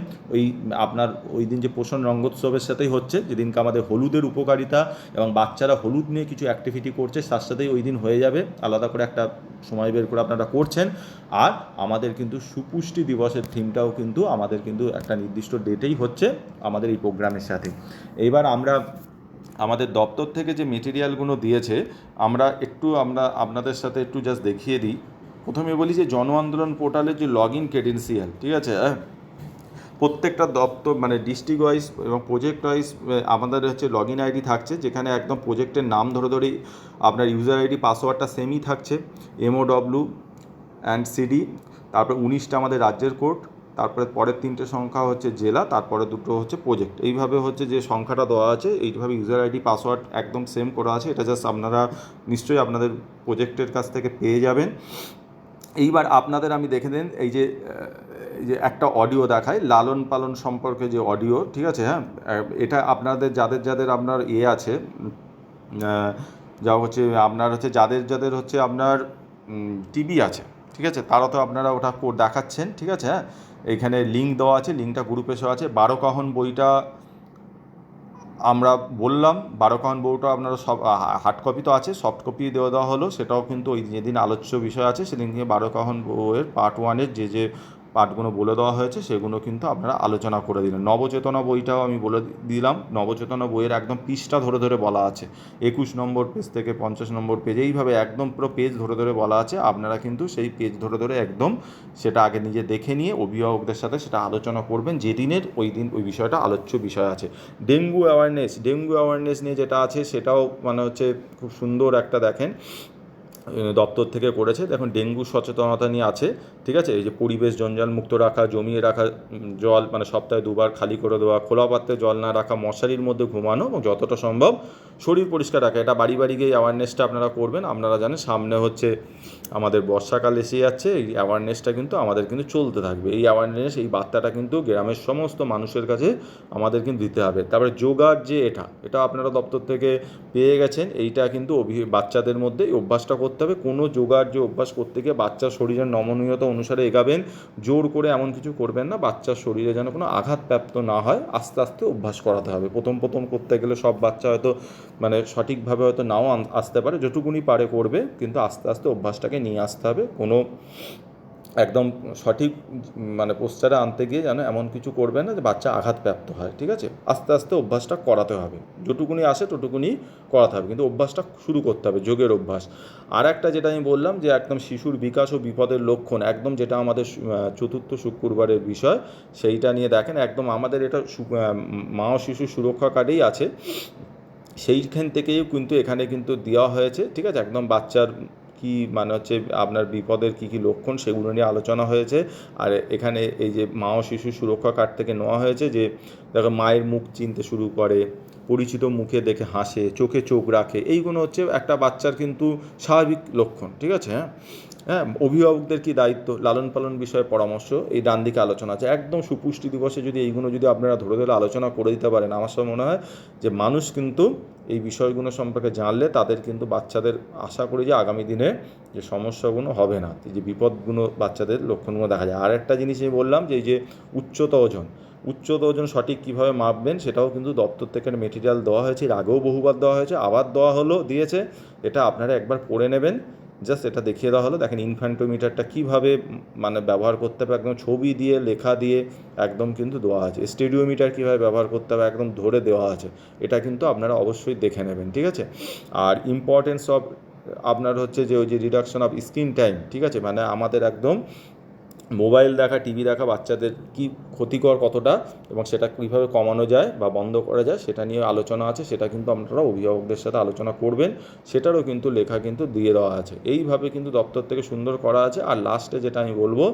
ওই দিন যে পোষণ রঙ্গোৎসবের সাথেই হচ্ছে, যেদিনকে আমাদের হলুদের উপকারিতা এবং বাচ্চারা হলুদ নিয়ে কিছু অ্যাক্টিভিটি করছে, তার সাথেই ওই দিন হয়ে যাবে, আলাদা করে একটা সময় বের করে আপনারা করছেন। আর আমাদের কিন্তু সুপুষ্টি দিবসের থিমটাও কিন্তু আমাদের কিন্তু একটা নির্দিষ্ট ডেটেই হচ্ছে আমাদের এই প্রোগ্রামের সাথে। এইবার আমরা আমাদের দপ্তর থেকে যে মেটেরিয়ালগুলো দিয়েছে আমরা আপনাদের সাথে একটু জাস্ট দেখিয়ে দিই। প্রথমে বলি যে জন আন্দোলন পোর্টালের যে লগ ইন ক্রেডেন্সিয়াল, ঠিক আছে, প্রত্যেকটা দপ্তর মানে ডিস্ট্রিক্ট ওয়াইজ এবং প্রজেক্ট ওয়াইজ আমাদের হচ্ছে লগ ইন আইডি থাকছে, যেখানে একদম প্রজেক্টের নাম ধরেই আপনার ইউজার আইডি পাসওয়ার্ডটা সেমই থাকছে, MOW অ্যান্ড CD, তারপরে 19টা আমাদের রাজ্যের কোড, তারপরে পরের 3টে সংখ্যা হচ্ছে জেলা, তারপরে 2টো হচ্ছে প্রজেক্ট। এইভাবে হচ্ছে যে সংখ্যাটা দেওয়া আছে, এইভাবে ইউজার আইডি পাসওয়ার্ড একদম সেম করা আছে। এটা জাস্ট আপনারা নিশ্চয়ই আপনাদের প্রজেক্টের কাছ থেকে পেয়ে যাবেন। এইবার আপনাদের আমি দেখে দিন, এই যে একটা অডিও দেখায় লালন পালন সম্পর্কে যে অডিও, ঠিক আছে, হ্যাঁ, এটা আপনাদের যাদের আপনার আছে, যা হচ্ছে আপনার হচ্ছে যাদের হচ্ছে আপনার টিভি আছে, ঠিক আছে, তারা তো আপনারা ওটা দেখাচ্ছেন, ঠিক আছে, হ্যাঁ। এইখানে লিঙ্ক দেওয়া আছে, লিঙ্কটা গ্রুপে এসে আছে। 12 কাহন বইটা আমরা বললাম, 12 কাহন বইটা আপনারা সব হার্ড কপি তো আছে, সফট কপি দেওয়া হলো, সেটাও কিন্তু ওই যেদিন আলোচ্য বিষয় আছে সেদিন থেকে 12 কাহন বইয়ের পার্ট 1-এর যে পার্টগুলো বলে দেওয়া হয়েছে সেগুলো কিন্তু আপনারা আলোচনা করে দিলেন। নবচেতনা বইটাও আমি বলে দিলাম, নবচেতনা বইয়ের একদম পৃষ্ঠা ধরে বলা আছে, 21 নম্বর পেজ থেকে 50 নম্বর পেজ, এইভাবে একদম পুরো পেজ ধরে বলা আছে। আপনারা কিন্তু সেই পেজ ধরে একদম সেটা আগে নিজে দেখে নিয়ে অভিভাবকদের সাথে সেটা আলোচনা করবেন, যেদিনের ওই দিন ওই বিষয়টা আলোচ্য বিষয় আছে। ডেঙ্গু অ্যাওয়ারনেস নিয়ে যেটা আছে সেটাও মানে হচ্ছে খুব সুন্দর একটা দেখেন দপ্তর থেকে করেছে। দেখুন ডেঙ্গু সচেতনতা নিয়ে আছে, ঠিক আছে। এই যে পরিবেশ জঞ্জাল মুক্ত রাখা, জমিয়ে রাখা জল মানে সপ্তাহে 2বার খালি করে দেওয়া, খোলা পাত্রে জল না রাখা, মশারির মধ্যে ঘুমানো এবং যতটা সম্ভব শরীর পরিষ্কার রাখা। এটা বাড়ি গিয়ে অ্যাওয়ারনেসটা আপনারা করবেন। আপনারা জানেন সামনে হচ্ছে আমাদের বর্ষাকাল এসে যাচ্ছে, এই অ্যাওয়ারনেসটা কিন্তু আমাদের কিন্তু চলতে থাকবে। এই অ্যাওয়ারনেস, এই বার্তাটা কিন্তু গ্রামের সমস্ত মানুষের কাছে আমাদের কিন্তু দিতে হবে। তারপরে যোগার যে এটা আপনারা দপ্তর থেকে পেয়ে গেছেন, এইটা কিন্তু বাচ্চাদের মধ্যে এই অভ্যাসটা করতে হবে। কোনো যোগার যে অভ্যাস করতে গিয়ে বাচ্চার শরীরের নমনীয়তা অনুসারে এগাবেন, জোর করে এমন কিছু করবেন না, বাচ্চার শরীরে যেন কোনো আঘাতপ্রাপ্ত না হয়, আস্তে আস্তে অভ্যাস করাতে হবে। প্রথম করতে গেলে সব বাচ্চা হয়তো মানে সঠিকভাবে হয়তো নাও আসতে পারে, যেটুকুনি পারে করবে, কিন্তু আস্তে আস্তে অভ্যাসটাকে নিয়ে আসতে হবে। কোনো একদম সঠিক মানে পোস্টারে আনতে গিয়ে যেন এমন কিছু করবে না যে বাচ্চা আঘাতপ্রাপ্ত হয়, ঠিক আছে। আস্তে আস্তে অভ্যাসটা করাতে হবে, যেটুকুনি আসে ততটুকুনি করাতে হবে, কিন্তু অভ্যাসটা শুরু করতে হবে, যোগের অভ্যাস। আর একটা যেটা আমি বললাম যে একদম শিশুর বিকাশ ও বিপদের লক্ষণ, একদম যেটা আমাদের চতুর্থ শুক্রবারের বিষয়, সেইটা নিয়ে দেখেন একদম আমাদের এটা মা ও শিশু সুরক্ষা কার্ডেই আছে, সেইখান থেকেই কিন্তু এখানে কিন্তু দেওয়া হয়েছে, ঠিক আছে। একদম বাচ্চার কি মানে হচ্ছে আপনার বিপদের কী লক্ষণ সেগুলো নিয়ে আলোচনা হয়েছে। আর এখানে এই যে মা ও শিশু সুরক্ষা কার্ড থেকে নেওয়া হয়েছে, যে দেখো মায়ের মুখ চিনতে শুরু করে, পরিচিত মুখে দেখে হাসে, চোখে চোখ রাখে, এইগুলো হচ্ছে একটা বাচ্চার কিন্তু স্বাভাবিক লক্ষণ, ঠিক আছে, হ্যাঁ। অভিভাবকদের কী দায়িত্ব, লালন পালন বিষয়ে পরামর্শ, এই ডান দিকে আলোচনা আছে। একদম সুপুষ্টি দিবসে যদি এইগুলো যদি আপনারা ধরে আলোচনা করে দিতে পারেন, আমার সব মনে হয় যে মানুষ কিন্তু এই বিষয়গুলো সম্পর্কে জানলে তাদের কিন্তু বাচ্চাদের আশা করি যে আগামী দিনে যে সমস্যাগুলো হবে না, যে বিপদগুলো বাচ্চাদের লক্ষণগুলো দেখা যায়। আর একটা জিনিস আমি বললাম যে এই যে উচ্চতা ওজন সঠিক কীভাবে মাপবেন, সেটাও কিন্তু দপ্তর থেকে মেটেরিয়াল দেওয়া হয়েছে, এর আগেও বহুবার দেওয়া হয়েছে, আবার দিয়েছে। এটা আপনারা একবার পড়ে নেবেন, জাস্ট এটা দেখিয়ে দেওয়া হলো। দেখেন ইনফ্যান্টোমিটারটা কীভাবে মানে ব্যবহার করতে হবে, একদম ছবি দিয়ে লেখা দিয়ে একদম কিন্তু দেওয়া আছে। স্টেডিওমিটার কীভাবে ব্যবহার করতে হবে একদম ধরে দেওয়া আছে, এটা কিন্তু আপনারা অবশ্যই দেখে নেবেন, ঠিক আছে। আর ইম্পর্টেন্স অফ আপনার হচ্ছে যে ওই যে রিডাকশন অফ স্ক্রিন টাইম, ঠিক আছে, মানে আমাদের একদম মোবাইল দেখা, টিভি দেখা বাচ্চাদের কি ক্ষতিকর কতটা এবং সেটা কীভাবে কমানো যায় বা বন্ধ করা যায় সেটা নিয়ে আলোচনা আছে। সেটা কিন্তু আপনারা অভিভাবকদের সাথে আলোচনা করবেন, সেটারও কিন্তু লেখা কিন্তু দিয়ে দেওয়া আছে। এইভাবে কিন্তু দপ্তর থেকে সুন্দর করা আছে। আর লাস্টে যেটা আমি বলবো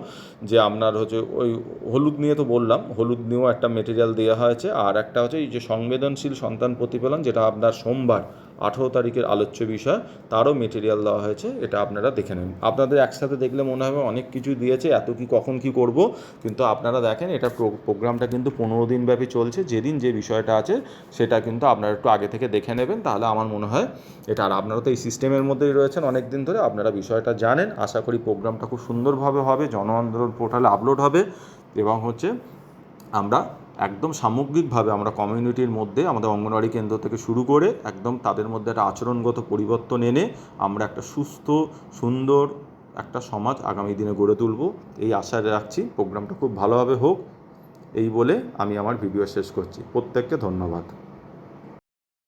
যে আপনার হচ্ছে ওই হলুদ নিয়ে তো বললাম, হলুদ নিয়েও একটা মেটেরিয়াল দেওয়া হয়েছে। আর একটা হচ্ছে এই যে সংবেদনশীল সন্তান প্রতিফলন, যেটা আপনার সোমবার 18 তারিখের আলোচ্য বিষয়, তারও মেটেরিয়াল দেওয়া হয়েছে, এটা আপনারা দেখে নেন। আপনাদের একসাথে দেখলে মনে হবে অনেক কিছু দিয়েছে, এত কি কখন কি করব, কিন্তু আপনারা দেখেন এটা প্রোগ্রামটা কিন্তু 15 দিন ব্যাপী চলছে। যেদিন যে বিষয়টা আছে সেটা কিন্তু আপনারা একটু আগে থেকে দেখে নেবেন, তাহলে আমার মনে হয় এটা। আর আপনারা তো এই সিস্টেমের মধ্যেই রয়েছেন অনেক দিন ধরে, আপনারা বিষয়টা জানেন। আশা করি প্রোগ্রামটা খুব সুন্দরভাবে হবে, জন আন্দোলন পোর্টালে আপলোড হবে এবং হচ্ছে আমরা একদম সামগ্রিকভাবে আমরা কমিউনিটির মধ্যে আমাদের অঙ্গনওয়াড়ি কেন্দ্র থেকে শুরু করে একদম তাদের মধ্যে একটা আচরণগত পরিবর্তন এনে আমরা একটা সুস্থ সুন্দর একটা সমাজ আগামী দিনে গড়ে তুলব, এই আশা রাখছি। প্রোগ্রামটা খুব ভালোভাবে হোক, এই বলে আমি আমার ভিডিও শেষ করছি। প্রত্যেককে ধন্যবাদ।